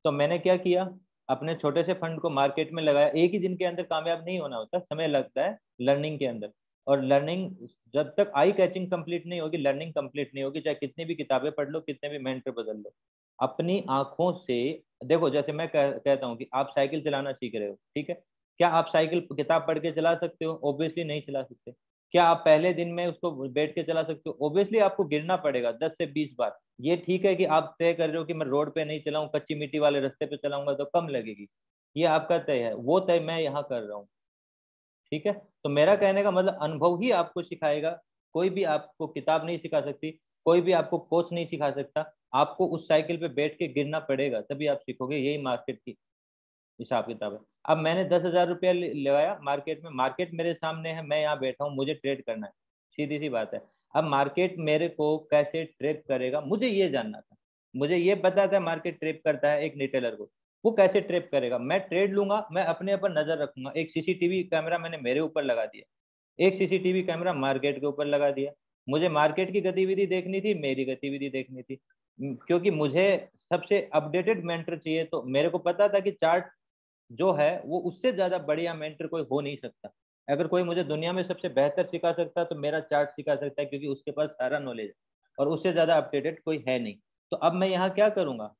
तो मैंने क्या किया, अपने छोटे से फंड को मार्केट में लगाया। एक ही दिन के अंदर कामयाब नहीं होना होता, समय लगता है लर्निंग के अंदर। और लर्निंग जब तक आई कैचिंग कंप्लीट नहीं होगी, लर्निंग कंप्लीट नहीं होगी, चाहे कितनी भी किताबें पढ़ लो, कितने भी मेंटर बदल लो। अपनी आंखों से देखो, जैसे मैं कहता हूँ कि आप साइकिल चलाना सीख रहे हो, ठीक है, क्या आप साइकिल किताब पढ़ के चला सकते हो? ऑब्वियसली नहीं चला सकते। क्या आप पहले दिन में उसको बैठ के चला सकते हो? ऑब्वियसली आपको गिरना पड़ेगा 10 से 20 बार। ये ठीक है कि आप तय कर रहे हो कि मैं रोड पे नहीं चलाऊं, कच्ची मिट्टी वाले रास्ते पे चलाऊंगा तो कम लगेगी, ये आपका तय है, वो तय मैं यहाँ कर रहा हूँ। ठीक है, तो मेरा कहने का मतलब अनुभव ही आपको सिखाएगा। कोई भी आपको किताब नहीं सिखा सकती, कोई भी आपको कोच नहीं सिखा सकता। आपको उस साइकिल पे बैठ के गिरना पड़ेगा, तभी आप सीखोगे। यही मार्केट की हिसाब किताब है। अब मैंने 10,000 रुपया लगाया मार्केट में, मार्केट मेरे सामने है, मैं यहाँ बैठा हूँ, मुझे ट्रेड करना है, सीधी सी बात है। अब मार्केट मेरे को कैसे ट्रेड करेगा, मुझे ये जानना था। मुझे ये पता था मार्केट ट्रेड करता है एक रिटेलर को, वो कैसे ट्रेड करेगा। मैं ट्रेड लूंगा, मैं अपने ऊपर नजर रखूंगा। एक सीसीटीवी कैमरा मैंने मेरे ऊपर लगा दिया, एक सीसीटीवी कैमरा मार्केट के ऊपर लगा दिया। मुझे मार्केट की गतिविधि देखनी थी, मेरी गतिविधि देखनी थी। क्योंकि मुझे सबसे अपडेटेड मेंटर चाहिए, तो मेरे को पता था कि चार्ट जो है वो उससे ज्यादा बढ़िया मेंटर कोई हो नहीं सकता। अगर कोई मुझे दुनिया में सबसे बेहतर सिखा सकता है तो मेरा चार्ट सिखा सकता है, क्योंकि उसके पास सारा नॉलेज है, और उससे ज्यादा अपडेटेड कोई है नहीं। तो अब मैं यहाँ क्या करूंगा,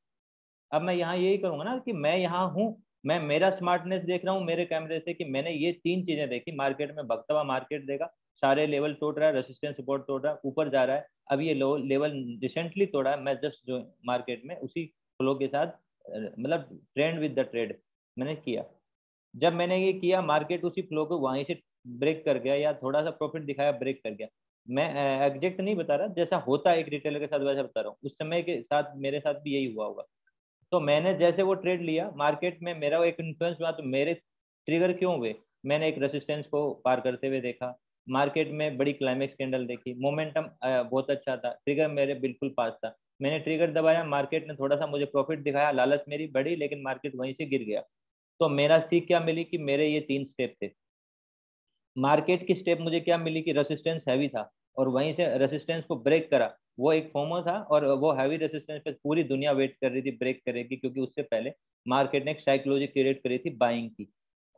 अब मैं यहाँ यही करूंगा ना कि मैं यहाँ हूँ, मैं मेरा स्मार्टनेस देख रहा हूँ मेरे कैमरे से, कि मैंने ये 3 चीजें देखी। मार्केट में भगता हुआ मार्केट देगा, सारे लेवल तोड़ रहा है, रेसिस्टेंस सपोर्ट तोड़ रहा है, ऊपर जा रहा है। अब ये लो लेवल रिसेंटली तोड़ा है, मैं जस्ट जो मार्केट में उसी फ्लो के साथ, मतलब ट्रेंड विद द ट्रेड मैंने किया। जब मैंने ये किया, मार्केट उसी फ्लो को वहीं से ब्रेक कर गया, या थोड़ा सा प्रॉफिट दिखाया, ब्रेक कर गया। मैं एग्जैक्ट नहीं बता रहा, जैसा होता है एक रिटेलर के साथ वैसा बता रहा हूँ, उस समय के साथ मेरे साथ भी यही हुआ होगा। तो मैंने जैसे वो ट्रेड लिया मार्केट में, मेरा एक इन्फ्लुएंस हुआ, तो मेरे ट्रिगर क्यों हुए, मैंने एक रेसिस्टेंस को पार करते हुए देखा, मार्केट में बड़ी क्लाइमेक्स कैंडल देखी, मोमेंटम बहुत अच्छा था, ट्रिगर मेरे बिल्कुल पास था, मैंने ट्रिगर दबाया, मार्केट ने थोड़ा सा मुझे प्रॉफिट दिखाया, लालच मेरी बढ़ी, लेकिन मार्केट वहीं से गिर गया। तो मेरा सीख क्या मिली कि मेरे ये 3 स्टेप थे। मार्केट की स्टेप मुझे क्या मिली कि रेसिस्टेंस हैवी था, और वहीं से रेसिस्टेंस को ब्रेक करा, वो एक फोमो था, और वो हैवी रेसिस्टेंस पे पूरी दुनिया वेट कर रही थी ब्रेक करेगी, क्योंकि उससे पहले मार्केट ने एक साइकोलॉजी क्रिएट करी थी बाइंग की,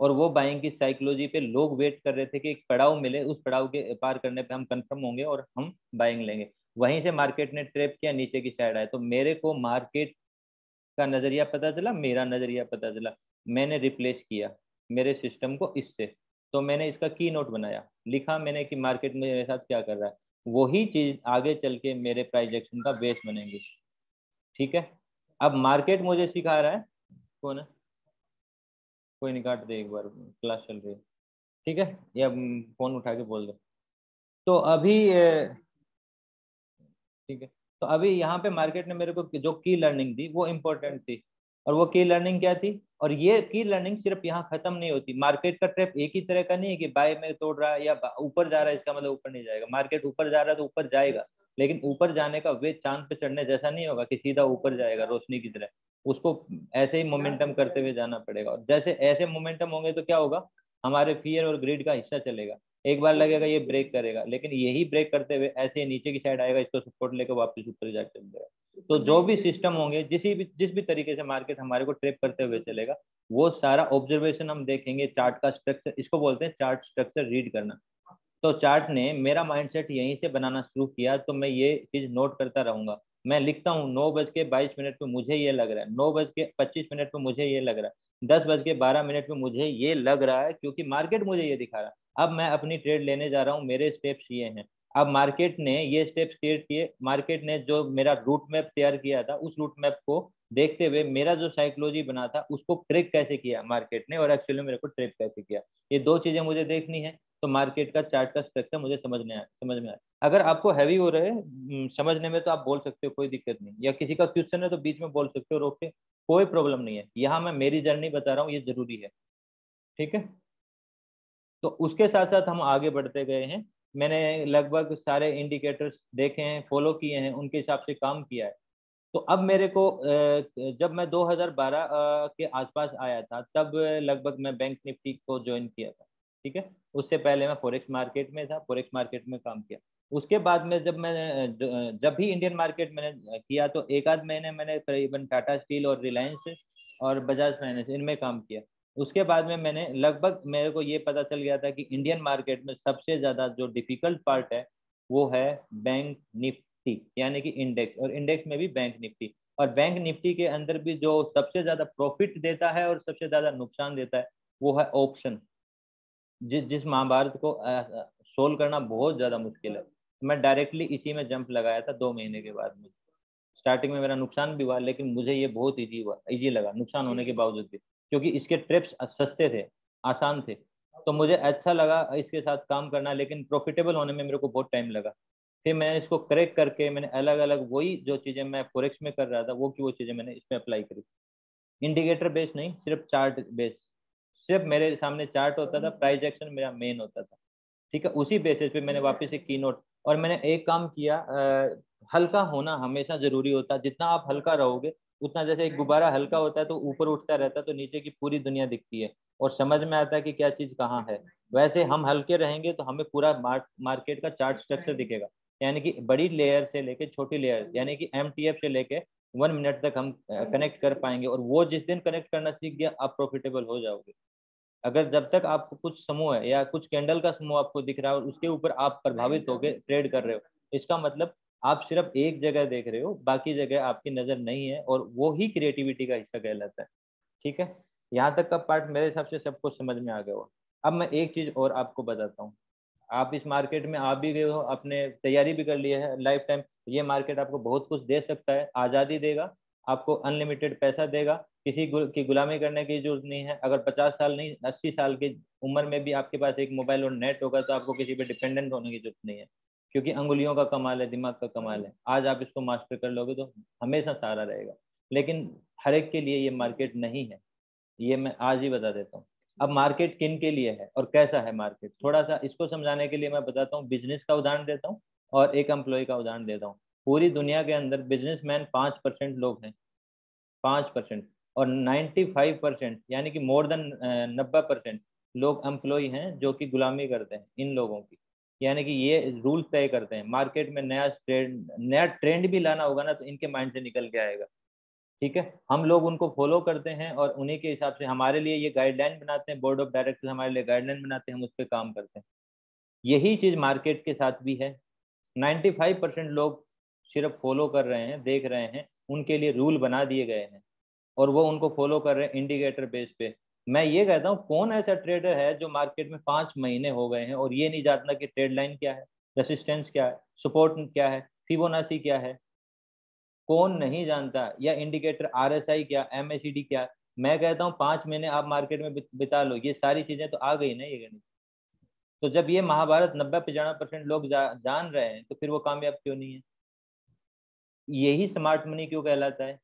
और वो बाइंग की साइकोलॉजी पे लोग वेट कर रहे थे कि एक पड़ाव मिले, उस पड़ाव के पार करने पे हम कंफर्म होंगे और हम बाइंग लेंगे। वहीं से मार्केट ने ट्रैप किया, नीचे की साइड आए, तो मेरे को मार्केट का नजरिया पता चला, मेरा नजरिया पता चला, मैंने रिप्लेस किया मेरे सिस्टम को इससे। तो मैंने इसका की नोट बनाया, लिखा मैंने कि मार्केट में मेरे साथ क्या कर रहा है, वही चीज आगे चल के मेरे प्राइस एक्शन का बेस बनेंगी। ठीक है, अब मार्केट मुझे सिखा रहा है, कौन है, कोई नहीं, काट दे, एक बार क्लास चल रही है। ठीक है, या फोन उठा के बोल दो। तो अभी ठीक है, तो अभी यहाँ पे मार्केट ने मेरे को जो की लर्निंग दी वो इम्पोर्टेंट थी, और वो की लर्निंग क्या थी, और ये की लर्निंग सिर्फ यहाँ खत्म नहीं होती। मार्केट का ट्रैप एक ही तरह का नहीं है कि बाय में तोड़ रहा है या ऊपर जा रहा है, इसका मतलब ऊपर नहीं जाएगा। मार्केट ऊपर जा रहा है तो ऊपर जाएगा, लेकिन ऊपर जाने का वे चांद पे चढ़ने जैसा नहीं होगा कि सीधा ऊपर जाएगा रोशनी की तरह। उसको ऐसे ही मोमेंटम करते हुए जाना पड़ेगा, और जैसे ऐसे मोमेंटम होंगे तो क्या होगा, हमारे फियर और ग्रीड का हिस्सा चलेगा। एक बार लगेगा ये ब्रेक करेगा, लेकिन यही ब्रेक करते हुए ऐसे नीचे की साइड आएगा, इसको सपोर्ट लेकर वापस ऊपर जाकर चल जाएगा। तो जो भी सिस्टम होंगे, जिस भी तरीके से मार्केट हमारे को ट्रेप करते हुए चलेगा, वो सारा ऑब्जर्वेशन हम देखेंगे, चार्ट का स्ट्रक्चर, इसको बोलते हैं चार्ट स्ट्रक्चर रीड करना। तो चार्ट ने मेरा माइंडसेट यहीं से बनाना शुरू किया, तो मैं ये चीज नोट करता रहूंगा। मैं लिखता हूँ 9:22 पे मुझे ये लग रहा है, 9:25 पे मुझे ये लग रहा है, 10:12 पे मुझे ये लग रहा है, क्योंकि मार्केट मुझे ये दिखा रहा है। अब मैं अपनी ट्रेड लेने जा रहा हूँ, मेरे स्टेप्स ये हैं। अब मार्केट ने ये स्टेप्स क्रिएट किए, मार्केट ने जो मेरा रूट मैप तैयार किया था, उस रूट मैप को देखते हुए मेरा जो साइकोलॉजी बना था उसको ट्रिक कैसे किया मार्केट ने, और एक्चुअली मेरे को ट्रिक कैसे किया, ये 2 चीजें मुझे देखनी है। तो मार्केट का चार्ट का स्ट्रक्चर मुझे समझ में आया। अगर आपको हैवी हो रहे समझने में तो आप बोल सकते हो, कोई दिक्कत नहीं, या किसी का क्वेश्चन है तो बीच में बोल सकते हो रोक के, कोई प्रॉब्लम नहीं है। यहाँ मैं मेरी जर्नी बता रहा हूँ, ये जरूरी है। ठीक है, तो उसके साथ साथ हम आगे बढ़ते गए हैं। मैंने लगभग सारे इंडिकेटर्स देखे हैं, फॉलो किए हैं, उनके हिसाब से काम किया है। तो अब मेरे को जब मैं 2012 के आसपास आया था, तब लगभग मैं बैंक निफ्टी को ज्वाइन किया था। ठीक है, उससे पहले मैं फॉरेक्स मार्केट में था, फॉरेक्स मार्केट में काम किया। उसके बाद में जब मैंने जब भी इंडियन मार्केट मैंने किया, तो एक आध महीने मैंने करीबन टाटा स्टील और रिलायंस और बजाज फाइनेंस इनमें काम किया। उसके बाद में मैंने लगभग, मेरे को ये पता चल गया था कि इंडियन मार्केट में सबसे ज़्यादा जो डिफिकल्ट पार्ट है वो है बैंक निफ्टी, यानी कि इंडेक्स, और इंडेक्स में भी बैंक निफ्टी। और बैंक निफ्टी के अंदर भी जो सबसे ज्यादा प्रॉफिट देता है और सबसे ज्यादा नुकसान देता है वो है ऑप्शन। जिस महाभारत को सोल्व करना बहुत ज्यादा मुश्किल है। मैं डायरेक्टली इसी में जंप लगाया था 2 महीने के बाद में। स्टार्टिंग में मेरा नुकसान भी हुआ, लेकिन मुझे ये बहुत इजी हुआ, इजी लगा नुकसान होने के बावजूद भी, क्योंकि इसके ट्रिप्स सस्ते थे, आसान थे। तो मुझे अच्छा लगा इसके साथ काम करना, लेकिन प्रॉफिटेबल होने में मेरे को बहुत टाइम लगा। फिर मैंने इसको करेक्ट करके मैंने अलग अलग वही जो चीज़ें मैं फोरेक्स में कर रहा था वो चीज़ें मैंने इसमें अप्लाई करी। इंडिकेटर बेस्ड नहीं, सिर्फ चार्ट बेस्ड। सिर्फ मेरे सामने चार्ट होता था, प्राइस एक्शन मेरा मेन होता था। ठीक है, उसी बेसिस पे मैंने वापस एक की नोट, और मैंने एक काम किया, हल्का होना हमेशा जरूरी होता है। जितना आप हल्का रहोगे उतना, जैसे एक गुब्बारा हल्का होता है तो ऊपर उठता रहता है, तो नीचे की पूरी दुनिया दिखती है और समझ में आता है कि क्या चीज कहाँ है। वैसे हम हल्के रहेंगे तो हमें पूरा मार्केट का चार्ट स्ट्रक्चर दिखेगा, यानी कि बड़ी लेयर से लेके छोटी लेयर, यानी कि MTF से लेके 1 मिनट तक हम कनेक्ट कर पाएंगे। और वो जिस दिन कनेक्ट करना सीख गया, आप प्रॉफिटेबल हो जाओगे। अगर जब तक आपको कुछ समूह है या कुछ कैंडल का समूह आपको दिख रहा है और उसके ऊपर आप प्रभावित होकर ट्रेड कर रहे हो, इसका मतलब आप सिर्फ एक जगह देख रहे हो, बाकी जगह आपकी नजर नहीं है, और वो ही क्रिएटिविटी का हिस्सा कहलाता है। ठीक है, यहाँ तक का पार्ट मेरे हिसाब से सबको समझ में आ गया हो। अब मैं एक चीज और आपको बताता हूँ। आप इस मार्केट में आ भी गए हो, आपने तैयारी भी कर ली है लाइफ टाइम, ये मार्केट आपको बहुत कुछ दे सकता है, आज़ादी देगा, आपको अनलिमिटेड पैसा देगा, किसी की गुलामी करने की जरूरत नहीं है। अगर 50 साल नहीं 80 साल की उम्र में भी आपके पास एक मोबाइल और नेट होगा तो आपको किसी पे डिपेंडेंट होने की जरूरत नहीं है। क्योंकि अंगुलियों का कमाल है, दिमाग का कमाल है। आज आप इसको मास्टर कर लोगे तो हमेशा सहारा रहेगा, लेकिन हर एक के लिए ये मार्केट नहीं है, ये मैं आज ही बता देता हूँ। अब मार्केट किन के लिए है और कैसा है मार्केट, थोड़ा सा इसको समझाने के लिए मैं बताता हूँ, बिजनेस का उदाहरण देता हूँ और एक एम्प्लॉय का उदाहरण देता हूँ। पूरी दुनिया के अंदर बिजनेसमैन 5% लोग हैं, 5%, और 95% यानी कि मोर देन 90% लोग एम्प्लॉय हैं जो कि गुलामी करते हैं इन लोगों की। यानी कि ये रूल तय करते हैं। मार्केट में नया ट्रेंड भी लाना होगा ना तो इनके माइंड से निकल के आएगा, ठीक है। हम लोग उनको फॉलो करते हैं और उन्हीं के हिसाब से हमारे लिए ये गाइडलाइन बनाते हैं, बोर्ड ऑफ डायरेक्टर्स हमारे लिए गाइडलाइन बनाते हैं, हम उस पर काम करते हैं। यही चीज मार्केट के साथ भी है। 95% लोग सिर्फ फॉलो कर रहे हैं, देख रहे हैं, उनके लिए रूल बना दिए गए हैं और वो उनको फॉलो कर रहे हैं इंडिकेटर बेस पे। मैं ये कहता हूँ कौन ऐसा ट्रेडर है जो मार्केट में 5 महीने हो गए हैं और ये नहीं जानता कि ट्रेड लाइन क्या है, रेसिस्टेंस क्या है, सपोर्ट क्या है, फिबोनाची क्या है? कौन नहीं जानता? या इंडिकेटर RSI क्या, MACD क्या? मैं कहता हूँ 5 महीने आप मार्केट में बिता लो, ये सारी चीजें तो आ गई ना ये गणित। तो जब ये महाभारत 90-95% लोग जान रहे हैं तो फिर वो कामयाब क्यों नहीं है? यही स्मार्ट मनी क्यों कहलाता है?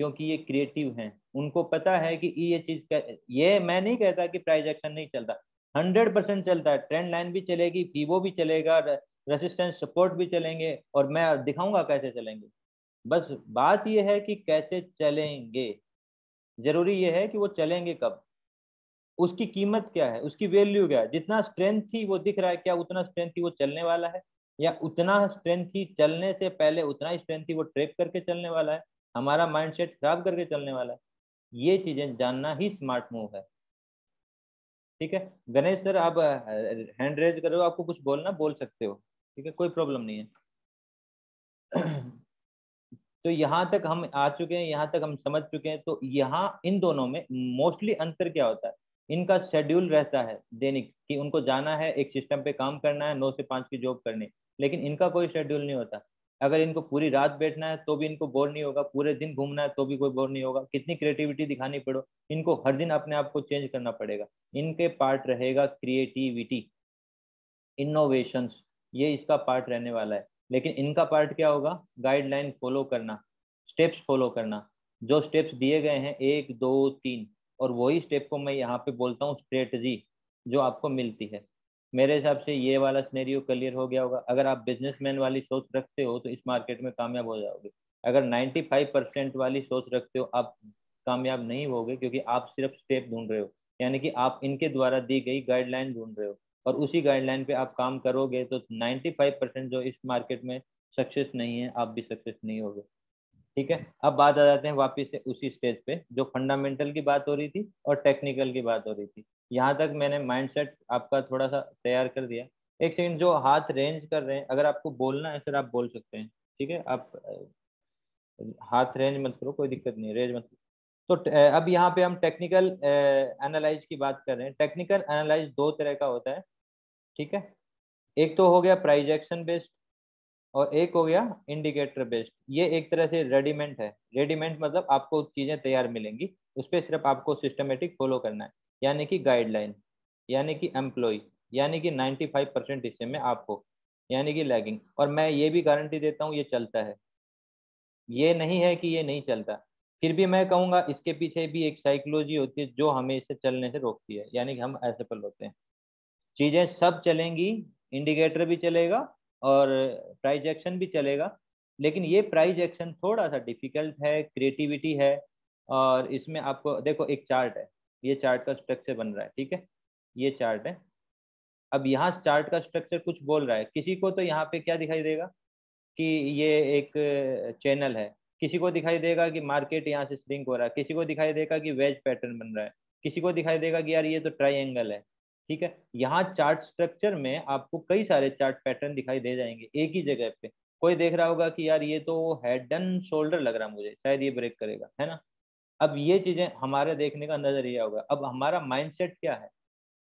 क्योंकि ये क्रिएटिव हैं, उनको पता है कि ये चीज का, ये मैं नहीं कहता कि प्राइस एक्शन नहीं चलता, 100% चलता है। ट्रेंड लाइन भी चलेगी, फीबो भी चलेगा, रेसिस्टेंस सपोर्ट भी चलेंगे, और मैं दिखाऊंगा कैसे चलेंगे। बस बात ये है कि कैसे चलेंगे, जरूरी ये है कि वो चलेंगे कब, उसकी कीमत क्या है, उसकी वैल्यू क्या है। जितना स्ट्रेंथ थी वो दिख रहा है, क्या उतना स्ट्रेंथ थी वो चलने वाला है, या उतना स्ट्रेंथ थी चलने से पहले उतना ही स्ट्रेंथ थी वो ट्रैक करके चलने वाला है, हमारा माइंडसेट खराब करके चलने वाला है? ये चीजें जानना ही स्मार्ट मूव है, ठीक है। गणेश सर आप हैंड रेज करो, आपको कुछ बोलना बोल सकते हो, ठीक है, कोई प्रॉब्लम नहीं है। तो यहाँ तक हम आ चुके हैं, यहाँ तक हम समझ चुके हैं। तो यहाँ इन दोनों में मोस्टली अंतर क्या होता है? इनका शेड्यूल रहता है दैनिक कि उनको जाना है, एक सिस्टम पे काम करना है, 9 से 5 की जॉब करनी, लेकिन इनका कोई शेड्यूल नहीं होता। अगर इनको पूरी रात बैठना है तो भी इनको बोर नहीं होगा, पूरे दिन घूमना है तो भी कोई बोर नहीं होगा, कितनी क्रिएटिविटी दिखानी पड़ो, इनको हर दिन अपने आप को चेंज करना पड़ेगा। इनके पार्ट रहेगा क्रिएटिविटी, इनोवेशंस, ये इसका पार्ट रहने वाला है। लेकिन इनका पार्ट क्या होगा? गाइडलाइन फॉलो करना, स्टेप्स फॉलो करना, जो स्टेप्स दिए गए हैं 1 2 3, और वही स्टेप को मैं यहाँ पे बोलता हूँ स्ट्रेटजी, जो आपको मिलती है। मेरे हिसाब से ये वाला सिनेरियो क्लियर हो गया होगा। अगर आप बिजनेसमैन वाली सोच रखते हो तो इस मार्केट में कामयाब हो जाओगे। अगर 95% वाली सोच रखते हो आप कामयाब नहीं होगे, क्योंकि आप सिर्फ स्टेप ढूंढ रहे हो, यानी कि आप इनके द्वारा दी गई गाइडलाइन ढूंढ रहे हो, और उसी गाइडलाइन पे आप काम करोगे तो 95% जो इस मार्केट में सक्सेस नहीं है, आप भी सक्सेस नहीं होगे, ठीक है। अब बात आ जाते हैं वापस से उसी स्टेज पे जो फंडामेंटल की बात हो रही थी और टेक्निकल की बात हो रही थी। यहाँ तक मैंने माइंडसेट आपका थोड़ा सा तैयार कर दिया। एक सेकंड, जो हाथ रेंज कर रहे हैं, अगर आपको बोलना है सर आप बोल सकते हैं, ठीक है। आप हाथ रेंज मत करो, कोई दिक्कत नहीं, रेंज मत करो। तो अब यहाँ पे हम टेक्निकल एनालाइज की बात कर रहे हैं। टेक्निकल एनालाइज दो तरह का होता है, ठीक है। एक तो हो गया प्राइस एक्शन बेस्ड और एक हो गया इंडिकेटर बेस्ड। ये एक तरह से रेडीमेड है। रेडीमेड मतलब आपको चीजें तैयार मिलेंगी, उस पर सिर्फ आपको सिस्टमेटिक फॉलो करना है, यानी कि गाइडलाइन, यानी कि एम्प्लॉय, यानी कि 95% हिस्से में आपको, यानी कि लैगिंग। और मैं ये भी गारंटी देता हूँ ये चलता है, ये नहीं है कि ये नहीं चलता। फिर भी मैं कहूँगा इसके पीछे भी एक साइकोलॉजी होती है जो हमें इसे चलने से रोकती है, यानी कि हम असफल होते हैं। चीजें सब चलेंगी, इंडिकेटर भी चलेगा और प्राइस एक्शन भी चलेगा, लेकिन ये प्राइस एक्शन थोड़ा सा डिफिकल्ट है, क्रिएटिविटी है। और इसमें आपको देखो एक चार्ट है, ये चार्ट का स्ट्रक्चर बन रहा है, ठीक है, ये चार्ट है। अब यहाँ चार्ट का स्ट्रक्चर कुछ बोल रहा है, किसी को तो यहाँ पे क्या दिखाई देगा कि ये एक चैनल है, किसी को दिखाई देगा कि मार्केट यहाँ से श्रिंक हो रहा है, किसी को दिखाई देगा कि वेज पैटर्न बन रहा है, किसी को दिखाई देगा कि यार ये तो ट्राइंगल है, ठीक है। यहाँ चार्ट स्ट्रक्चर में आपको कई सारे चार्ट पैटर्न दिखाई दे जाएंगे एक ही जगह पे। कोई देख रहा होगा कि यार ये तो हेड एंड शोल्डर लग रहा है मुझे, शायद ये ब्रेक करेगा, है ना। अब ये चीजें हमारे देखने का नजरिया होगा। अब हमारा माइंडसेट क्या है?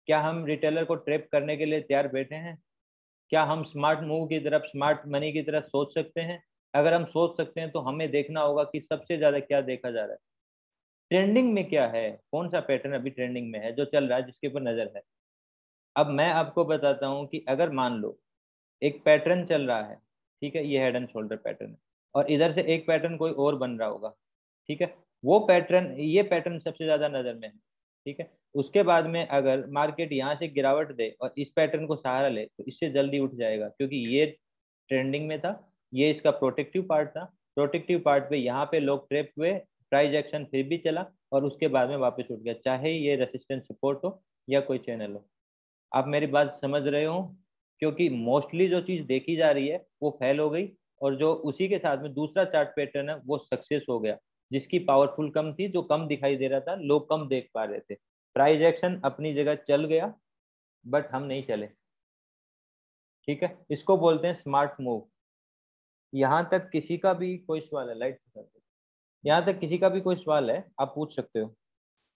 क्या हम रिटेलर को ट्रैप करने के लिए तैयार बैठे हैं? क्या हम स्मार्ट मूव की तरफ, स्मार्ट मनी की तरफ सोच सकते हैं? अगर हम सोच सकते हैं तो हमें देखना होगा कि सबसे ज्यादा क्या देखा जा रहा है, ट्रेंडिंग में क्या है, कौन सा पैटर्न अभी ट्रेंडिंग में है जो चल रहा है, जिसके ऊपर नजर है। अब मैं आपको बताता हूँ कि अगर मान लो एक पैटर्न चल रहा है, ठीक है, ये हेड एंड शोल्डर पैटर्न है, और इधर से एक पैटर्न कोई और बन रहा होगा, ठीक है, वो पैटर्न, ये पैटर्न सबसे ज्यादा नजर में है, ठीक है। उसके बाद में अगर मार्केट यहाँ से गिरावट दे और इस पैटर्न को सहारा ले तो इससे जल्दी उठ जाएगा, क्योंकि ये ट्रेंडिंग में था, ये इसका प्रोटेक्टिव पार्ट था, प्रोटेक्टिव पार्ट पे यहाँ पे लोग ट्रैप हुए, प्राइस एक्शन फिर भी चला और उसके बाद में वापस उठ गया, चाहे ये रेसिस्टेंस सपोर्ट हो या कोई चैनल हो। आप मेरी बात समझ रहे हो? क्योंकि मोस्टली जो चीज देखी जा रही है वो फेल हो गई, और जो उसी के साथ में दूसरा चार्ट पैटर्न है वो सक्सेस हो गया, जिसकी पावरफुल कम थी, जो कम दिखाई दे रहा था, लोग कम देख पा रहे थे। प्राइस एक्शन अपनी जगह चल गया, बट हम नहीं चले, ठीक है, इसको बोलते हैं स्मार्ट मूव। यहाँ तक किसी का भी कोई सवाल है? लाइट, यहाँ तक किसी का भी कोई सवाल है आप पूछ सकते हो,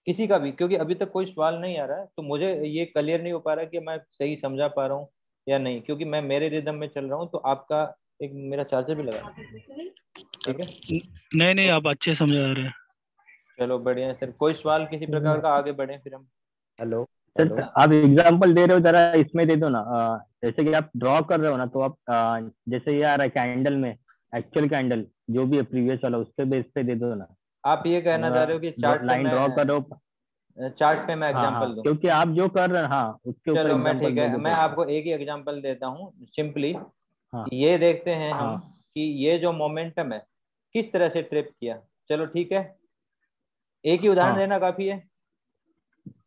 किसी का भी, क्योंकि अभी तक कोई सवाल नहीं आ रहा है तो मुझे ये क्लियर नहीं हो पा रहा कि मैं सही समझा पा रहा हूँ या नहीं, क्योंकि मैं मेरे रिदम में चल रहा हूँ। तो आपका एक, मेरा चार्जर भी लगा, ठीक है, नहीं नहीं, तो आप अच्छे समझा रहे हैं। चलो बढ़िया है सर। कोई सवाल किसी प्रकार का, आगे बढ़े फिर हम। हेलो। Sir hello. आप एग्जांपल दे रहे हो, जरा इसमें दे दो ना। जैसे कि आप ड्रॉ कर रहे हो ना, तो आप जैसे ये आ रहा है कैंडल में, एक्चुअल कैंडल जो भी है प्रीवियस वाला, उसके बेस पे दे दो ना। आप ये कहना चाह रहे हो कि चार्ट पे लाइन ड्रॉ कर रहे हो। मैं, चार्ट पे मैं हाँ एग्जांपल हाँ, दूं? क्योंकि आप जो कर रहे हैं, हाँ, उसके ऊपर चलो मैं, एग्जांपल ठीक है, दोगे मैं तो अच्छा। आपको एक ही एग्जांपल देता हूँ सिंपली। हाँ ये देखते हैं हम हाँ कि ये जो मोमेंटम है किस तरह से ट्रिप किया। चलो ठीक है, एक ही उदाहरण हाँ देना काफी है।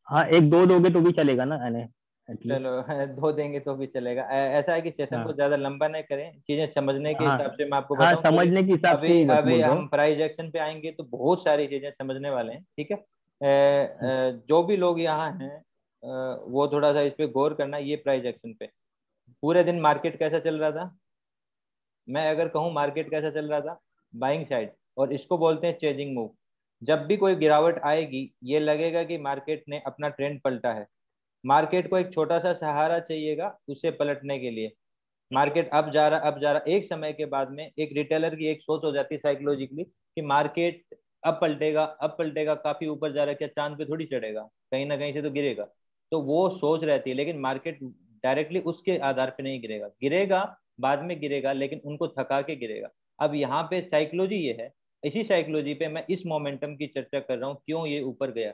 हाँ, एक दो दोगे तो भी चलेगा ना, यानी एटलीस्ट। चलो दो देंगे तो भी चलेगा। ऐसा है कि सेशन को हाँ ज्यादा लंबा नहीं करें, चीजें समझने के हाँ हिसाब से मैं आपको हाँ, बताऊं पूरी। समझने के हिसाब से अभी ही अभी बोल रहा हम हूँ। प्राइस एक्शन पे आएंगे तो बहुत सारी चीजें समझने वाले हैं, ठीक है। जो भी लोग यहाँ हैं वो थोड़ा सा इस पे गौर करना। ये प्राइस एक्शन पे पूरे दिन मार्केट कैसा चल रहा था, मैं अगर कहूँ मार्केट कैसा चल रहा था, बाइंग साइड, और इसको बोलते हैं चेजिंग मूव। जब भी कोई गिरावट आएगी ये लगेगा कि मार्केट ने अपना ट्रेंड पलटा है, मार्केट को एक छोटा सा सहारा चाहिएगा उसे पलटने के लिए। मार्केट अब जा रहा, अब जा रहा, एक समय के बाद में एक रिटेलर की एक सोच हो जाती है साइकोलॉजिकली कि मार्केट अब पलटेगा, अब पलटेगा, काफी ऊपर जा रहा है, क्या चांद पे थोड़ी चढ़ेगा, कहीं ना कहीं से तो गिरेगा। तो वो सोच रहती है, लेकिन मार्केट डायरेक्टली उसके आधार पे नहीं गिरेगा, गिरेगा बाद में गिरेगा, लेकिन उनको थका के गिरेगा। अब यहाँ पे साइकोलॉजी ये है, इसी साइकोलॉजी पे मैं इस मोमेंटम की चर्चा कर रहा हूँ, क्यों ये ऊपर गया,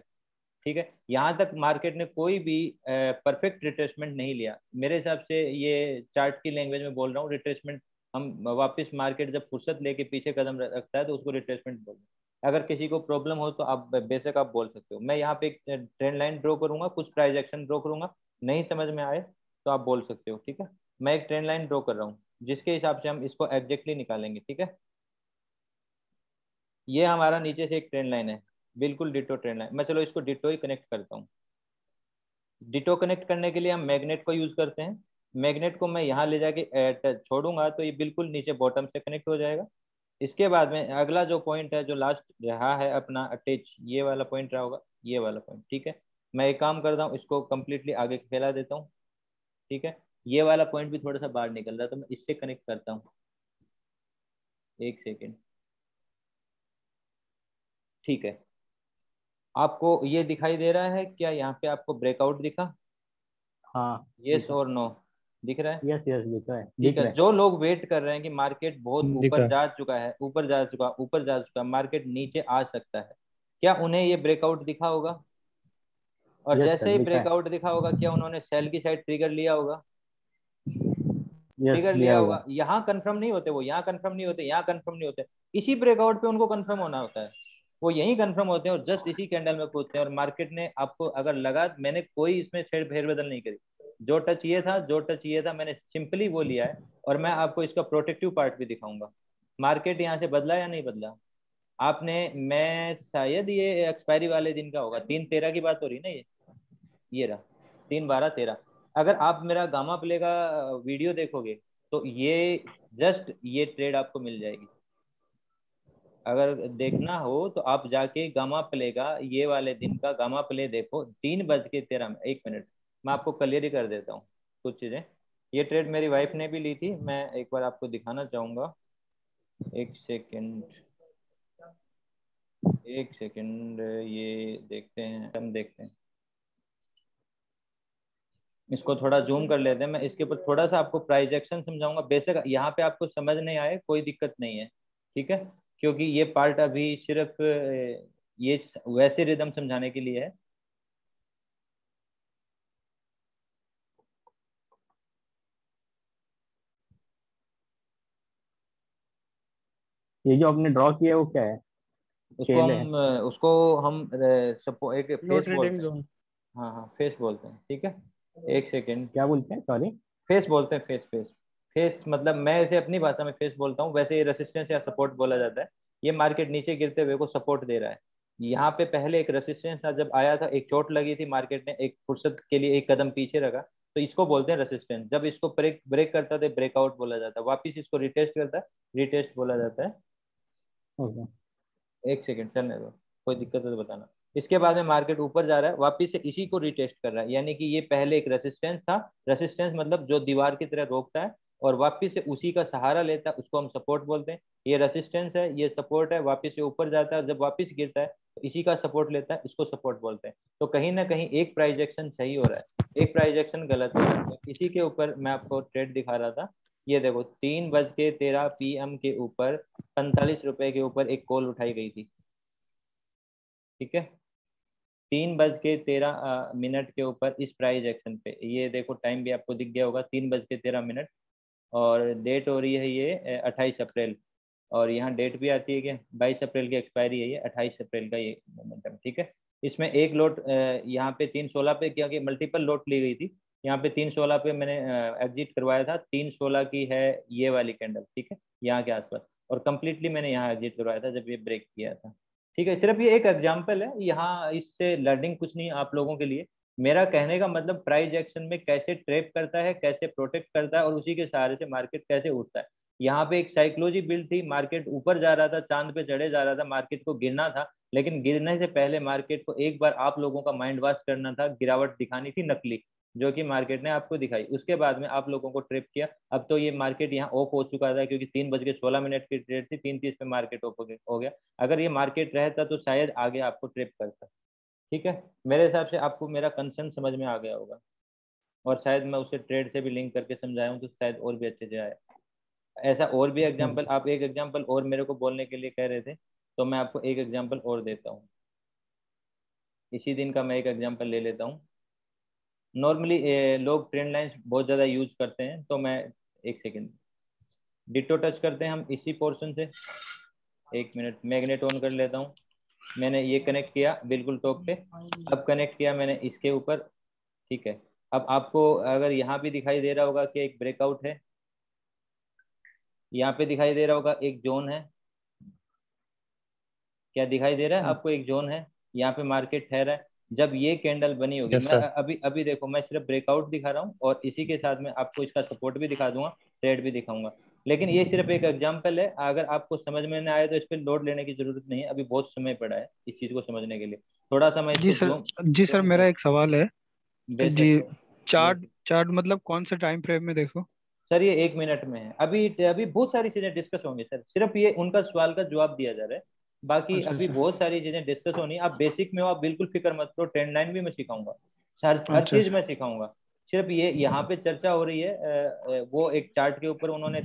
ठीक है। यहाँ तक मार्केट ने कोई भी परफेक्ट रिट्रेसमेंट नहीं लिया मेरे हिसाब से। ये चार्ट की लैंग्वेज में बोल रहा हूँ, रिट्रेसमेंट हम वापस मार्केट जब फुर्सत लेके पीछे कदम रखता है तो उसको रिट्रेसमेंट बोलते हैं। अगर किसी को प्रॉब्लम हो तो आप बेशक आप बोल सकते हो। मैं यहाँ पे एक ट्रेंड लाइन ड्रॉ करूंगा, कुछ प्राइस एक्शन ड्रॉ करूंगा, नहीं समझ में आए तो आप बोल सकते हो, ठीक है। मैं एक ट्रेंड लाइन ड्रॉ कर रहा हूँ जिसके हिसाब से हम इसको एग्जैक्टली निकालेंगे, ठीक है। ये हमारा नीचे से एक ट्रेंड लाइन है, बिल्कुल डिटो ट्रेंड लाइन। मैं चलो इसको डिटो ही कनेक्ट करता हूँ। डिटो कनेक्ट करने के लिए हम मैग्नेट को यूज करते हैं। मैग्नेट को मैं यहाँ ले जाके छोड़ूंगा तो ये बिल्कुल नीचे बॉटम से कनेक्ट हो जाएगा। इसके बाद में अगला जो पॉइंट है, जो लास्ट रहा है अपना अटैच, ये वाला पॉइंट रहा होगा, ये वाला पॉइंट, ठीक है। मैं एक काम करता हूँ, इसको कंप्लीटली आगे फैला देता हूँ, ठीक है। ये वाला पॉइंट भी थोड़ा सा बाहर निकल रहा है तो मैं इससे कनेक्ट करता हूँ, एक सेकेंड, ठीक है। आपको ये दिखाई दे रहा है क्या? यहाँ पे आपको ब्रेकआउट दिखा? हाँ, यस और नो? दिख रहा है? यस यस, दिख रहा है, ठीक दिख है। रहा है। जो लोग वेट कर रहे हैं कि मार्केट बहुत दिख ऊपर रहा है। जा चुका है, ऊपर जा चुका, ऊपर जा चुका, मार्केट नीचे आ सकता है, क्या उन्हें ये ब्रेकआउट दिखा होगा? और यस जैसे सर, ही दिखा है। ब्रेकआउट दिखा होगा क्या उन्होंने सेल की साइड ट्रिगर लिया होगा? यस, ट्रिगर लिया लिया होगा। होगा। यहाँ कंफर्म नहीं होते वो, यहाँ कंफर्म नहीं होते, यहाँ कंफर्म नहीं होते, इसी ब्रेकआउट पे उनको कंफर्म होना होता है। वो यहीं कंफर्म होते हैं और जस्ट इसी कैंडल में कूदते हैं। और मार्केट ने आपको अगर लगा, मैंने कोई इसमें फेरबदल नहीं करी, जो टच ये था, जो टच ये था, मैंने सिंपली वो लिया है। और मैं आपको इसका प्रोटेक्टिव पार्ट भी दिखाऊंगा। मार्केट यहाँ से बदला या नहीं बदला? आपने, मैं शायद ये एक्सपायरी वाले दिन का होगा, 3/13 की बात हो रही ना, ये रहा 3/12/13। अगर आप मेरा गामा प्ले का वीडियो देखोगे तो ये जस्ट ये ट्रेड आपको मिल जाएगी। अगर देखना हो तो आप जाके गामा प्ले का ये वाले दिन का गामा प्ले देखो, 3:13 में, 1 मिनट मैं आपको क्लियर ही कर देता हूँ कुछ चीजें। ये ट्रेड मेरी वाइफ ने भी ली थी, मैं एक बार आपको दिखाना चाहूंगा, एक सेकेंड, एक सेकेंड, ये देखते हैं, हम देखते हैं। इसको थोड़ा जूम कर लेते हैं, मैं इसके ऊपर थोड़ा सा आपको प्राइस एक्शन समझाऊंगा। बेसिक यहाँ पे आपको समझ नहीं आए कोई दिक्कत नहीं है, ठीक है, क्योंकि ये पार्ट अभी सिर्फ ये वैसे रिदम समझाने के लिए है। ये जो आपने ड्रॉ किया है वो क्या है? उसको स्केल है? हम सपो एक लो फेस ट्रेडिंग बोलते हैं। जोन। हाँ हाँ, फेस बोलते हैं, ठीक है। एक सेकेंड, क्या बोलते हैं, सॉरी? फेस बोलते हैं, फेस फेस। फेस मतलब मैं इसे अपनी भाषा में फेस बोलता हूँ, वैसे ये रेसिस्टेंस या सपोर्ट बोला जाता है। ये मार्केट नीचे गिरते हुए को सपोर्ट दे रहा है। यहाँ पे पहले एक रेसिस्टेंस था, जब आया था एक चोट लगी थी, मार्केट ने एक फुर्सत के लिए एक कदम पीछे रखा, तो इसको बोलते हैं रेसिस्टेंस। जब इसको ब्रेक ब्रेक करता है ब्रेकआउट बोला जाता है, वापिस इसको रिटेस्ट करता है, रिटेस्ट बोला जाता है। ओके। एक सेकंड चलने दो, कोई दिक्कत है तो बताना। इसके बाद में मार्केट ऊपर जा रहा है, वापिस से इसी को रिटेस्ट कर रहा है, यानी कि ये पहले एक रेसिस्टेंस था। रेसिस्टेंस मतलब जो दीवार की तरह रोकता है और वापिस से उसी का सहारा लेता है, उसको हम सपोर्ट बोलते हैं। ये रेसिस्टेंस है, ये सपोर्ट है, वापिस से ऊपर जाता है, जब वापिस गिरता है तो इसी का सपोर्ट लेता है, इसको सपोर्ट बोलते हैं। तो कहीं ना कहीं एक प्राइस एक्शन सही हो रहा है, एक प्राइस एक्शन गलत हो रहा है। तो इसी के ऊपर मैं आपको ट्रेड दिखा रहा था। ये देखो 3:13 PM के ऊपर 45 रुपए के ऊपर एक कॉल उठाई गई थी, ठीक है। 3:13 के ऊपर इस प्राइस एक्शन पे, ये देखो टाइम भी आपको दिख गया होगा, 3:13। और डेट हो रही है ये 28 अप्रैल। और यहाँ डेट भी आती है कि 22 अप्रैल की एक्सपायरी है, ये 28 अप्रैल का ये मोमेंटम, ठीक है। इसमें एक लोट यहाँ पे 3:16 पे, क्योंकि मल्टीपल लोट ली गई थी, यहाँ पे 3:16 पे मैंने एग्जिट करवाया था। 3:16 की है ये वाली कैंडल, ठीक है, यहाँ के आसपास। और कंप्लीटली मैंने यहाँ एग्जिट करवाया था जब ये ब्रेक किया था, ठीक है। सिर्फ ये एक एग्जाम्पल है, यहाँ इससे लर्निंग कुछ नहीं है आप लोगों के लिए। मेरा कहने का मतलब प्राइस एक्शन में कैसे ट्रैप करता है, कैसे प्रोटेक्ट करता है, और उसी के सहारे से मार्केट कैसे उठता है। यहाँ पे एक साइकोलॉजी बिल्ड थी, मार्केट ऊपर जा रहा था, चांद पे चढ़े जा रहा था, मार्केट को गिरना था, लेकिन गिरने से पहले मार्केट को एक बार आप लोगों का माइंड वॉश करना था, गिरावट दिखानी थी नकली, जो कि मार्केट ने आपको दिखाई। उसके बाद में आप लोगों को ट्रिप किया। अब तो ये मार्केट यहाँ ऑफ हो चुका था, क्योंकि 3:16 की ट्रेड थी, 3:30 पे मार्केट ऑफ हो गया। अगर ये मार्केट रहता तो शायद आगे आपको ट्रिप करता, ठीक है। मेरे हिसाब से आपको मेरा कंसर्न समझ में आ गया होगा, और शायद मैं उसे ट्रेड से भी लिंक करके समझाया हूँ तो शायद और भी अच्छे से आया। ऐसा और भी एग्जांपल, आप एक एग्जांपल और मेरे को बोलने के लिए कह रहे थे, तो मैं आपको एक एग्जांपल और देता हूँ। इसी दिन का मैं एक एग्जांपल ले लेता हूँ। नॉर्मली लोग ट्रेंड लाइंस बहुत ज़्यादा यूज करते हैं, तो मैं एक सेकेंड डिटो टच करते हैं हम इसी पोर्शन से। एक मिनट, मैग्नेट ऑन कर लेता हूँ। मैंने ये कनेक्ट किया बिल्कुल टॉप पे, अब कनेक्ट किया मैंने इसके ऊपर, ठीक है। अब आपको अगर यहाँ भी दिखाई दे रहा होगा कि एक ब्रेकआउट है, यहाँ पे दिखाई दे रहा होगा एक जोन है, क्या दिखाई दे रहा है आपको, एक जोन है, यहाँ पे मार्केट ठहरा है। जब ये कैंडल बनी होगी, यस मैं सर। अभी अभी देखो, मैं सिर्फ ब्रेकआउट दिखा रहा हूँ और इसी के साथ में आपको इसका सपोर्ट भी दिखा दूंगा, ट्रेड भी दिखाऊंगा। लेकिन ये सिर्फ एक एग्जांपल है, अगर आपको समझ में ना आए तो इस पर लोड लेने की जरूरत नहीं है, अभी बहुत समय पड़ा है इस चीज को समझने के लिए। थोड़ा सा मैं जी इसको सर। जूम जी सर, जूम मेरा कर, एक सवाल है। जी। बेशक चार्ट बेशक। चार्ट मतलब कौन से टाइम फ्रेम में देखो? सर ये 1 मिनट में है, अभी अभी बहुत सारी चीजें डिस्कस होंगी सर, सिर्फ ये उनका सवाल का जवाब दिया जा रहा है। बाकी अच्छा अभी अच्छा। बहुत सारी चीजें डिस्कस होनी है, आप बेसिक में हो, आप बिल्कुल फिक्र मत करो, ट्रेंड लाइन भी मैं सिखाऊंगा, हर अच्छा चीज अच्छा। मैं सिखाऊंगा। सिर्फ ये यहाँ पे चर्चा हो रही है वो एक चार्ट के ऊपर उन्होंने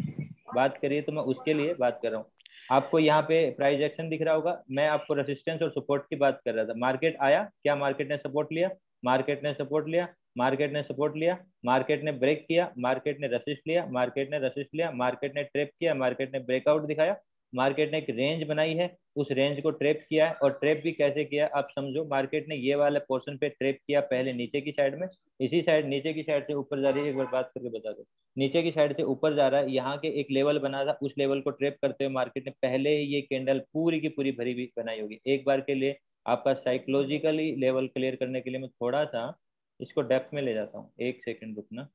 बात करी है, तो मैं उसके लिए बात कर रहा हूँ। आपको यहाँ पे प्राइस एक्शन दिख रहा होगा, मैं आपको रेसिस्टेंस और सपोर्ट की बात कर रहा था। मार्केट आया, क्या मार्केट ने सपोर्ट लिया, मार्केट ने सपोर्ट लिया, मार्केट ने सपोर्ट लिया, मार्केट ने ब्रेक किया, मार्केट ने रसिस्ट लिया, मार्केट ने रसिस्ट लिया, मार्केट ने ट्रैप किया, मार्केट ने ब्रेकआउट दिखाया, मार्केट ने एक रेंज बनाई है, उस रेंज को ट्रैप किया है। और ट्रैप भी कैसे किया आप समझो, मार्केट ने ये वाले पोर्शन पे ट्रैप किया पहले नीचे की साइड में, इसी साइड नीचे की साइड से ऊपर जा रही है, एक बार बात करके बता दो। नीचे की साइड से ऊपर जा रहा है, यहाँ के एक लेवल बना था, उस लेवल को ट्रैप करते हुए मार्केट ने पहले ये कैंडल पूरी की पूरी भरी हुई बनाई होगी। एक बार के लिए आपका साइकोलॉजिकली लेवल क्लियर करने के लिए मैं थोड़ा सा इसको डेप्थ में ले जाता हूँ, एक सेकंड रुकना।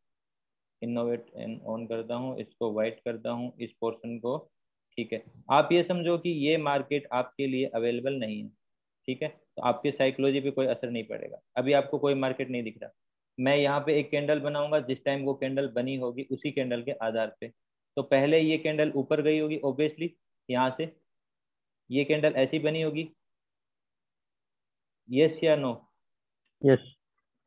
इनोवेट ऑन करता हूँ, इसको वाइट करता हूँ इस पोर्शन को, ठीक है। आप ये समझो कि ये मार्केट आपके लिए अवेलेबल नहीं है, ठीक है, तो आपकी साइकोलॉजी पे कोई असर नहीं पड़ेगा। अभी आपको कोई मार्केट नहीं दिख रहा, मैं यहाँ पे एक कैंडल बनाऊंगा, जिस टाइम वो कैंडल बनी होगी उसी कैंडल के आधार पे, तो पहले ये कैंडल ऊपर गई होगी ऑब्वियसली, यहाँ से ये कैंडल ऐसी बनी होगी, यस या नो? यस।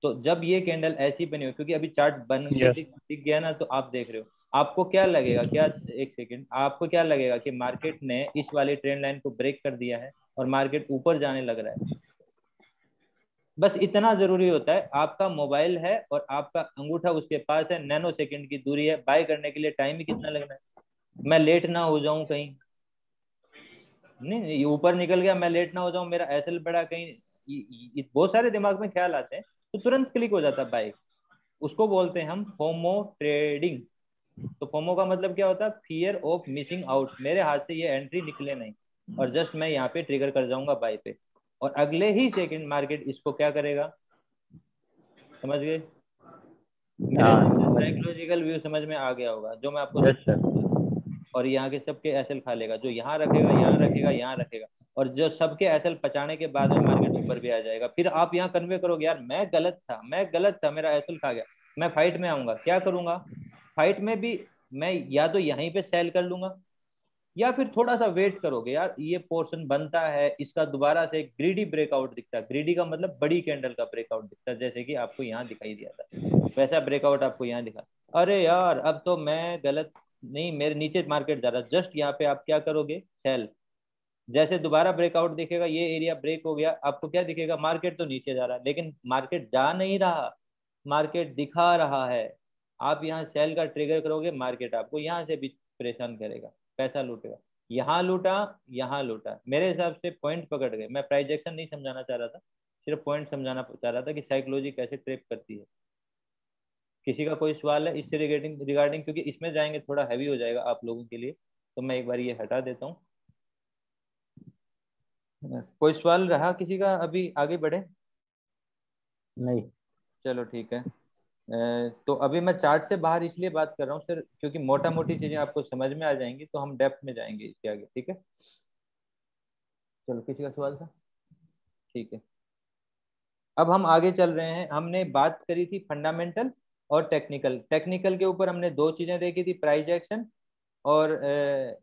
तो जब ये कैंडल ऐसी बनी हो, क्योंकि अभी चार्ट बन के Yes. दिख गया ना, तो आप देख रहे हो, आपको क्या लगेगा, क्या एक सेकंड, आपको क्या लगेगा कि मार्केट ने इस वाली ट्रेंड लाइन को ब्रेक कर दिया है और मार्केट ऊपर जाने लग रहा है? बस इतना जरूरी होता है, आपका मोबाइल है और आपका अंगूठा उसके पास है, नैनो सेकंड की दूरी है, बाय करने के लिए टाइम ही कितना लगना है। मैं लेट ना हो जाऊं कहीं, नहीं ये ऊपर निकल गया, मैं लेट ना हो जाऊं, मेरा एसएल बढ़ा कहीं, बहुत सारे दिमाग में ख्याल आते हैं, तो तुरंत क्लिक हो जाता है बाय। उसको बोलते हैं हम फोमो ट्रेडिंग। तो फोमो का मतलब क्या होता है? फियर ऑफ मिसिंग आउट, मेरे हाथ से ये एंट्री निकले नहीं, और जस्ट मैं यहाँ पे ट्रिगर कर जाऊंगा बाय पे, और अगले ही सेकंड मार्केट इसको क्या करेगा, समझ गए? मेरे समझ। साइकोलॉजिकल व्यू समझ में आ गया होगा जो मैं आपको यस सर। और यहाँ के सबके एसएल खा लेगा, जो यहाँ रखेगा, यहाँ रखेगा, यहाँ रखेगा, और जो सबके एसएल पचाने के बाद में मार्केट ऊपर भी आ जाएगा। फिर आप यहाँ कन्वे करोगे, यार मैं गलत था, मैं गलत था, मेरा एसएल खा गया, मैं फाइट में आऊंगा, क्या करूंगा? फाइट में भी मैं या तो यहीं पे सेल कर लूंगा, या फिर थोड़ा सा वेट करोगे, यार ये पोर्शन बनता है, इसका दोबारा से एक ग्रीडी ब्रेकआउट दिखता है, ग्रीडी का मतलब बड़ी कैंडल का ब्रेकआउट दिखता है, जैसे कि आपको यहाँ दिखाई दिया था, वैसा ब्रेकआउट आपको यहाँ दिखा। अरे यार अब तो मैं गलत, नहीं मेरे नीचे मार्केट जा रहा, जस्ट यहाँ पे आप क्या करोगे, सेल। जैसे दोबारा ब्रेकआउट दिखेगा, ये एरिया ब्रेक हो गया, आपको क्या दिखेगा, मार्केट तो नीचे जा रहा है, लेकिन मार्केट जा नहीं रहा, मार्केट दिखा रहा है। आप यहाँ सेल का ट्रिगर करोगे, मार्केट आपको यहाँ से भी परेशान करेगा, पैसा लूटेगा, यहाँ लूटा, यहाँ लूटा। मेरे हिसाब से पॉइंट पकड़ गए, मैं प्राइजेक्शन नहीं समझाना चाह रहा था, सिर्फ पॉइंट समझाना चाह रहा था कि साइकोलॉजी कैसे ट्रेप करती है। किसी का कोई सवाल है इससे रिगार्डिंग रिगार्डिंग क्योंकि इसमें जाएंगे थोड़ा हैवी हो जाएगा आप लोगों के लिए, तो मैं एक बार ये हटा देता हूँ। कोई सवाल रहा किसी का, अभी आगे बढ़े? नहीं। चलो ठीक है। तो अभी मैं चार्ट से बाहर इसलिए बात कर रहा हूँ सर, क्योंकि मोटा मोटी चीजें आपको समझ में आ जाएंगी, तो हम डेप्थ में जाएंगे इसके आगे, ठीक है? चलो किसी का सवाल था? ठीक है, अब हम आगे चल रहे हैं। हमने बात करी थी फंडामेंटल और टेक्निकल। टेक्निकल के ऊपर हमने दो चीजें देखी थी, प्राइस एक्शन और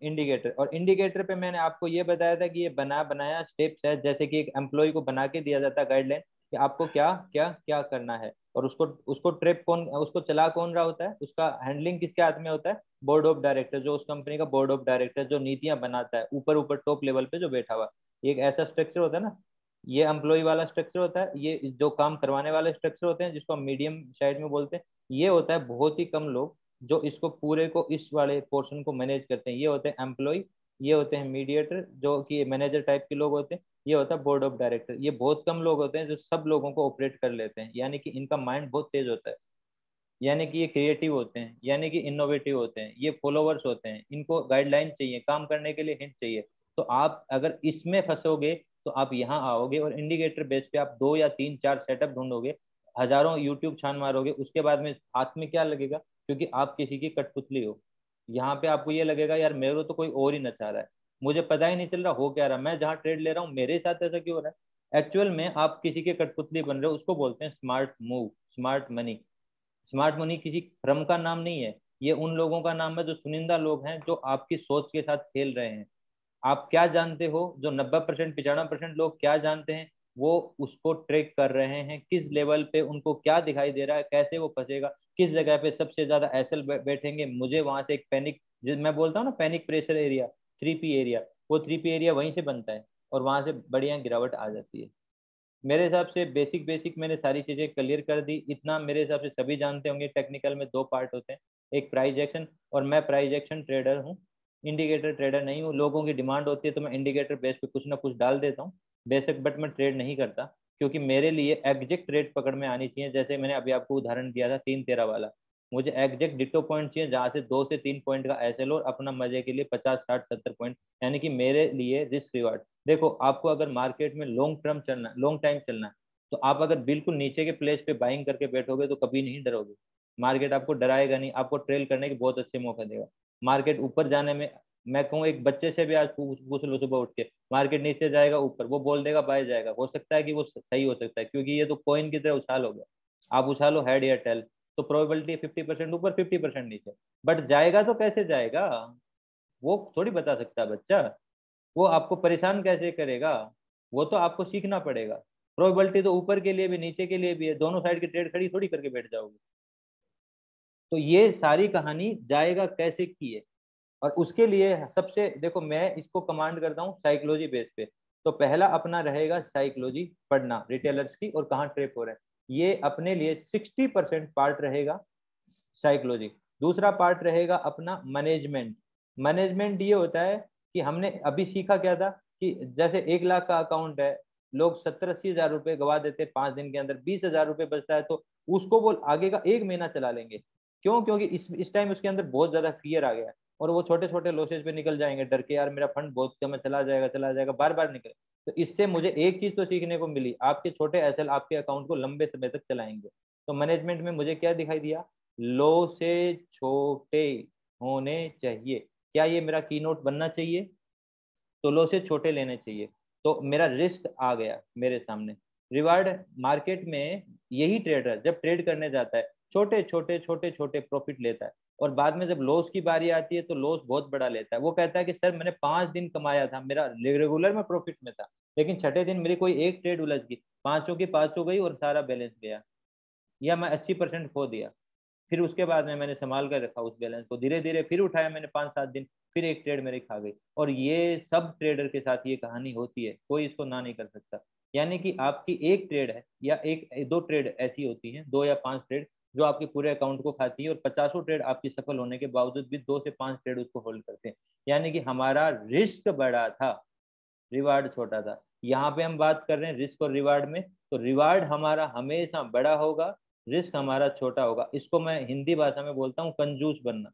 इंडिकेटर। और इंडिकेटर पे मैंने आपको ये बताया था कि ये बनाया स्टेप्स है, जैसे कि एक एम्प्लॉय को बना के दिया जाता है गाइडलाइन कि आपको क्या क्या क्या करना है, और उसको उसको ट्रेप कौन, उसको चला कौन रहा होता है, उसका हैंडलिंग किसके हाथ में होता है? बोर्ड ऑफ डायरेक्टर, जो उस कंपनी का बोर्ड ऑफ डायरेक्टर जो नीतियां बनाता है, ऊपर ऊपर टॉप लेवल पे जो बैठा हुआ, ये एक ऐसा स्ट्रक्चर होता है ना, ये एम्प्लॉय वाला स्ट्रक्चर होता है, ये जो काम करवाने वाले स्ट्रक्चर होते हैं जिसको हम मीडियम साइड में बोलते हैं, ये होता है बहुत ही कम लोग जो इसको पूरे को इस वाले पोर्शन को मैनेज करते हैं, ये होते हैं एम्प्लॉय, ये होते हैं मीडिएटर जो कि मैनेजर टाइप के लोग होते हैं, ये होता है बोर्ड ऑफ डायरेक्टर। ये बहुत कम लोग होते हैं जो सब लोगों को ऑपरेट कर लेते हैं, यानी कि इनका माइंड बहुत तेज होता है, यानी कि ये क्रिएटिव होते हैं, यानी कि इनोवेटिव होते हैं, ये फॉलोवर्स होते हैं, इनको गाइडलाइन चाहिए, काम करने के लिए हिंट चाहिए। तो आप अगर इसमें फंसोगे तो आप यहाँ आओगे और इंडिकेटर बेस पे आप 2 या 3 4 सेटअप ढूंढोगे, हजारों यूट्यूब छान मारोगे, उसके बाद में हाथ में क्या लगेगा, क्योंकि आप किसी की कठपुतली हो, यहाँ पे आपको ये लगेगा यार मेरे को तो कोई और ही नचा रहा है, मुझे पता ही नहीं चल रहा हो क्या रहा, मैं जहाँ ट्रेड ले रहा हूँ मेरे साथ ऐसा क्यों हो रहा है। एक्चुअल में आप किसी के कठपुतली बन रहे हो, उसको बोलते हैं smart move, smart money. Smart money किसी फर्म का नाम नहीं है, ये उन लोगों का नाम है जो चुनिंदा लोग हैं जो आपकी सोच के साथ खेल रहे हैं। आप क्या जानते हो, जो 90% 95% लोग क्या जानते हैं, वो उसको ट्रैक कर रहे हैं, किस लेवल पे उनको क्या दिखाई दे रहा है, कैसे वो फंसेगा, किस जगह पे सबसे ज्यादा एसएल बैठेंगे, मुझे वहां से एक पैनिक, मैं बोलता हूँ ना panic pressure area, 3P area, वो 3P एरिया वहीं से बनता है और वहां से बढ़िया गिरावट आ जाती है। मेरे हिसाब से बेसिक बेसिक मैंने सारी चीजें क्लियर कर दी, इतना मेरे हिसाब से सभी जानते होंगे। टेक्निकल में दो पार्ट होते हैं, एक प्राइस एक्शन, और मैं प्राइस एक्शन ट्रेडर हूँ, इंडिकेटर ट्रेडर नहीं हूँ। लोगों की डिमांड होती है तो मैं इंडिकेटर बेस पे कुछ ना कुछ डाल देता हूँ बेशक, बट मैं ट्रेड नहीं करता, क्योंकि मेरे लिए एग्जैक्ट रेट पकड़ में आनी चाहिए। जैसे मैंने अभी आपको उदाहरण दिया था 3-13 वाला, मुझे एग्जैक्ट डिटो पॉइंट चाहिए जहाँ से 2 से 3 पॉइंट का एसएल और अपना मजे के लिए 50 60 70 पॉइंट, यानी कि मेरे लिए रिस्क रिवार्ड। देखो आपको अगर मार्केट में लॉन्ग टर्म चलना, लॉन्ग टाइम चलना है, तो आप अगर बिल्कुल नीचे के प्लेस पे बाइंग करके बैठोगे तो कभी नहीं डरोगे, मार्केट आपको डराएगा नहीं, आपको ट्रेल करने के बहुत अच्छे मौके देगा। मार्केट ऊपर जाने में, मैं कहूँ एक बच्चे से भी आज पूछ लो सुबह उठ के, मार्केट नीचे जाएगा ऊपर, वो बोल देगा बाय जाएगा, हो सकता है कि वो सही हो सकता है, क्योंकि ये तो कॉइन की तरह उछाल हो गया। आप उछालो हेड या टेल, तो प्रोबेबिलिटी 50% ऊपर 50% नीचे, बट जाएगा तो कैसे जाएगा, वो थोड़ी बता सकता है बच्चा, वो आपको परेशान कैसे करेगा, वो तो आपको सीखना पड़ेगा। प्रोबेबिलिटी तो ऊपर के लिए भी नीचे के लिए भी है, दोनों साइड की ट्रेड खड़ी थोड़ी करके बैठ जाओगे। तो ये सारी कहानी जाएगा कैसे की है, और उसके लिए सबसे देखो मैं इसको कमांड करता हूँ साइकोलॉजी बेस पे। तो पहला अपना रहेगा साइकोलॉजी पढ़ना रिटेलर्स की और कहाँ ट्रेप हो रहे हैं, ये अपने लिए 60% पार्ट रहेगा साइकोलॉजी। दूसरा पार्ट रहेगा अपना मैनेजमेंट। मैनेजमेंट ये होता है कि हमने अभी सीखा क्या था कि जैसे 1 लाख का अकाउंट है, लोग 70-80 हजार रुपए गवा देते 5 दिन के अंदर, 20 हजार रुपए बचता है तो उसको वो आगे का 1 महीना चला लेंगे। क्यों? क्योंकि इस टाइम उसके अंदर बहुत ज्यादा फियर आ गया है और वो छोटे छोटे लॉसेज पे निकल जाएंगे डर के, यार मेरा फंड बहुत कम है, चला जाएगा बार बार निकले। तो इससे मुझे एक चीज तो सीखने को मिली, आपके छोटे एसएल आपके अकाउंट को लंबे समय तक चलाएंगे। तो मैनेजमेंट में मुझे क्या दिखाई दिया, लो से छोटे होने चाहिए। क्या ये मेरा की नोट बनना चाहिए? तो लो से छोटे लेने चाहिए। तो मेरा रिस्क आ गया मेरे सामने। रिवार्ड मार्केट में यही ट्रेडर जब ट्रेड करने जाता है छोटे छोटे छोटे छोटे प्रॉफिट लेता है, और बाद में जब लॉस की बारी आती है तो लॉस बहुत बड़ा लेता है। वो कहता है कि सर मैंने 5 दिन कमाया था, मेरा रेगुलर में प्रॉफिट में था, लेकिन छठे दिन मेरी कोई एक ट्रेड उलझ गई, पांचों की पांचों गई और सारा बैलेंस गया, या मैं 80% खो दिया। फिर उसके बाद में मैंने संभाल कर रखा उस बैलेंस को, धीरे धीरे फिर उठाया मैंने 5-7 दिन, फिर एक ट्रेड मेरी खा गई। और ये सब ट्रेडर के साथ ये कहानी होती है, कोई इसको ना नहीं कर सकता। यानी कि आपकी एक ट्रेड है या एक दो ट्रेड ऐसी होती हैं, 2 या 5 ट्रेड जो आपके पूरे अकाउंट को खाती है, और 50 ट्रेड आपकी सफल होने के बावजूद भी 2 से 5 ट्रेड उसको होल्ड करते हैं। यानी कि हमारा रिस्क बड़ा था, रिवार्ड छोटा था। यहाँ पे हम बात कर रहे हैं रिस्क और रिवार्ड में, तो रिवार्ड हमारा हमेशा बड़ा होगा, रिस्क हमारा छोटा होगा। इसको मैं हिंदी भाषा में बोलता हूँ कंजूस बनना।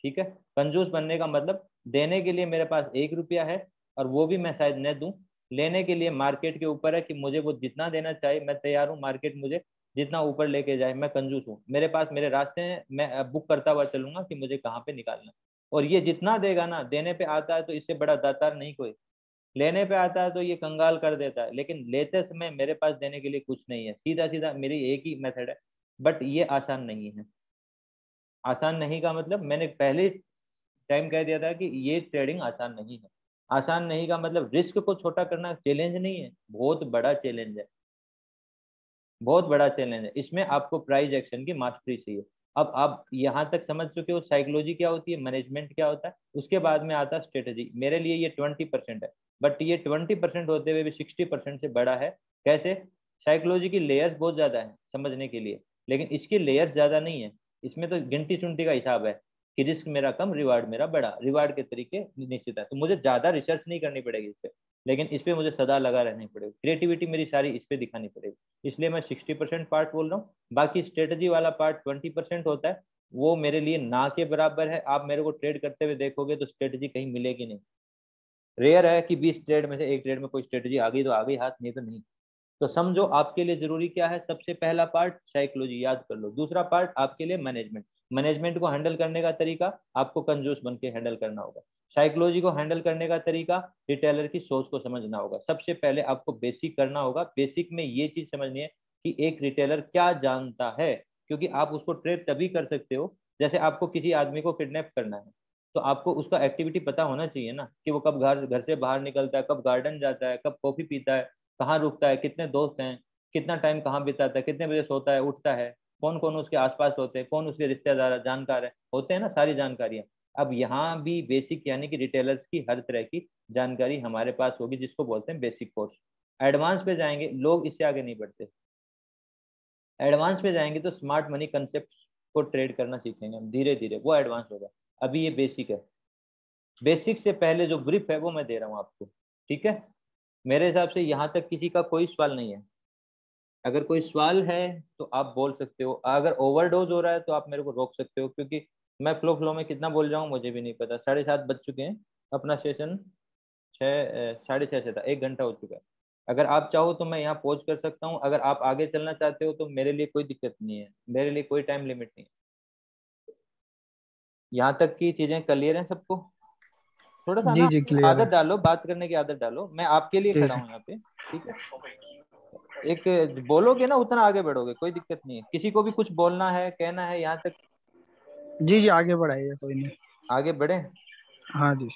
ठीक है, कंजूस बनने का मतलब देने के लिए मेरे पास 1 रुपया है और वो भी मैं शायद न दूं, लेने के लिए मार्केट के ऊपर है कि मुझे वो जितना देना चाहिए मैं तैयार हूँ, मार्केट मुझे जितना ऊपर लेके जाए मैं कंजूस हूँ। मेरे पास मेरे रास्ते हैं, मैं बुक करता हुआ चलूंगा कि मुझे कहाँ पे निकालना। और ये जितना देगा ना, देने पे आता है तो इससे बड़ा दातार नहीं कोई, लेने पे आता है तो ये कंगाल कर देता है, लेकिन लेते समय मेरे पास देने के लिए कुछ नहीं है। सीधा सीधा मेरी एक ही मेथड है, बट ये आसान नहीं है। आसान नहीं का मतलब मैंने पहले टाइम कह दिया था कि ये ट्रेडिंग आसान नहीं है। आसान नहीं का मतलब रिस्क को छोटा करना चैलेंज नहीं है, बहुत बड़ा चैलेंज है, बहुत बड़ा चैलेंज है। इसमें आपको प्राइस एक्शन की मास्टरी चाहिए। अब आप यहाँ तक समझ चुके हो साइकोलॉजी क्या होती है, मैनेजमेंट क्या होता है, उसके बाद में आता है स्ट्रेटेजी। मेरे लिए ये 20% है, बट ये 20% होते हुए भी 60% से बड़ा है। कैसे? साइकोलॉजी की लेयर्स बहुत ज्यादा है समझने के लिए, लेकिन इसकी लेयर्स ज्यादा नहीं है। इसमें तो गिनती चुनती का हिसाब है कि रिस्क मेरा कम, रिवार्ड मेरा बड़ा, रिवार्ड के तरीके निश्चित है। तो मुझे ज्यादा रिसर्च नहीं करनी पड़ेगी इस पे, लेकिन इस पे मुझे सदा लगा रहनी पड़ेगी, क्रिएटिविटी मेरी सारी इस पे दिखानी पड़ेगी। इसलिए मैं 60% पार्ट बोल रहा हूँ। बाकी स्ट्रेटजी वाला पार्ट 20% होता है, वो मेरे लिए ना के बराबर है। आप मेरे को ट्रेड करते हुए देखोगे तो स्ट्रेटजी कहीं मिलेगी नहीं। रेयर है कि 20 ट्रेड में से एक ट्रेड में कोई स्ट्रेटजी आ गई तो आ गई हाथ, नहीं तो नहीं। तो समझो आपके लिए जरूरी क्या है। सबसे पहला पार्ट साइकोलॉजी याद कर लो, दूसरा पार्ट आपके लिए मैनेजमेंट। मैनेजमेंट को हैंडल करने का तरीका आपको कंजूस बन के हैंडल करना होगा। साइकोलॉजी को हैंडल करने का तरीका रिटेलर की सोच को समझना होगा। सबसे पहले आपको बेसिक करना होगा। बेसिक में ये चीज समझनी है कि एक रिटेलर क्या जानता है, क्योंकि आप उसको ट्रेड तभी कर सकते हो, जैसे आपको किसी आदमी को किडनैप करना है तो आपको उसका एक्टिविटी पता होना चाहिए ना, कि वो कब घर घर से बाहर निकलता है, कब गार्डन जाता है, कब कॉफी पीता है, कहाँ रुकता है, कितने दोस्त हैं, कितना टाइम कहाँ बिताता है, कितने बजे सोता है उठता है, कौन कौन उसके आसपास होते हैं, कौन उसके रिश्तेदार जानकार है, होते हैं ना सारी जानकारियां। अब यहाँ भी बेसिक यानी कि रिटेलर्स की हर तरह की जानकारी हमारे पास होगी, जिसको बोलते हैं बेसिक कोर्स। एडवांस पे जाएंगे, लोग इससे आगे नहीं बढ़ते। एडवांस पे जाएंगे तो स्मार्ट मनी कंसेप्ट को ट्रेड करना सीखेंगे हम धीरे धीरे, वो एडवांस होगा। अभी ये बेसिक है। बेसिक से पहले जो ब्रीफ है वो मैं दे रहा हूँ आपको, ठीक है। मेरे हिसाब से यहाँ तक किसी का कोई सवाल नहीं है। अगर कोई सवाल है तो आप बोल सकते हो, अगर ओवरडोज हो रहा है तो आप मेरे को रोक सकते हो, क्योंकि मैं फ्लो फ्लो में कितना बोल रहा हूँ मुझे भी नहीं पता। 7:30 बज चुके हैं, अपना सेशन 6:30 से था, 1 घंटा हो चुका है। अगर आप चाहो तो मैं यहाँ पॉज कर सकता हूँ, अगर आप आगे चलना चाहते हो तो मेरे लिए कोई दिक्कत नहीं है, मेरे लिए कोई टाइम लिमिट नहीं है। यहाँ तक की चीजें क्लियर हैं सबको? थोड़ा सा जी ना जी क्लियर है। आदत डालो, बात करने की आदत डालो, मैं आपके लिए जी खड़ा जी। हूँ यहाँ पे, ठीक है। एक बोलोगे ना उतना आगे बढ़ोगे, कोई दिक्कत नहीं है। किसी को भी कुछ बोलना है कहना है यहाँ तक, जी जी आगे बढ़ाइए, कोई नहीं। आगे बढ़े। हाँ जी।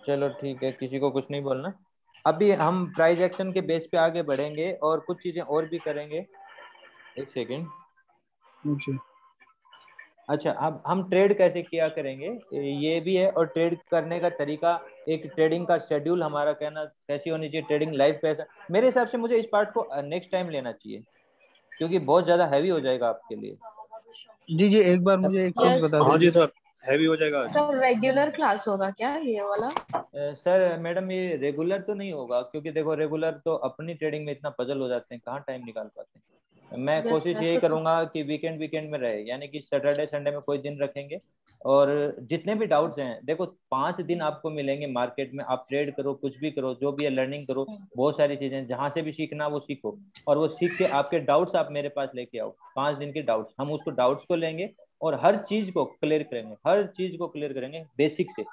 चलो ठीक है, किसी को कुछ नहीं बोलना। अभी हम प्राइस एक्शन के बेस पे आगे बढ़ेंगे और कुछ चीजें और भी करेंगे। एक सेकेंड। जी अच्छा, अब हम ट्रेड कैसे किया करेंगे ये भी है, और ट्रेड करने का तरीका, एक ट्रेडिंग का शेड्यूल हमारा कहना कैसी होनी चाहिए, ट्रेडिंग लाइफ कैसा। मेरे हिसाब से मुझे इस पार्ट को नेक्स्ट टाइम लेना चाहिए, क्योंकि बहुत ज्यादा हैवी हो जाएगा आपके लिए। जी जी, एक बार मुझे एक चीज यस बता हाँ जी दीजिए। सर, हैवी हो जाएगा आज। सर, रेगुलर क्लास होगा क्या ये वाला? सर मैडम ये रेगुलर तो नहीं होगा, क्योंकि देखो रेगुलर तो अपनी ट्रेडिंग में इतना पजल हो जाते हैं, कहाँ टाइम निकाल पाते हैं। मैं यस कोशिश यही सर, तो करूंगा कि वीकेंड में रहे, यानी कि सैटरडे संडे में कोई दिन रखेंगे। और जितने भी डाउट्स हैं, देखो 5 दिन आपको मिलेंगे मार्केट में, आप ट्रेड करो, कुछ भी करो, जो भी है लर्निंग करो, बहुत सारी चीजें जहां से भी सीखना वो सीखो, और वो सीख के आपके डाउट्स आप मेरे पास लेके आओ। 5 दिन के डाउट्स, हम उसको डाउट्स को लेंगे और हर चीज को क्लियर करेंगे, हर चीज को क्लियर करेंगे बेसिक से।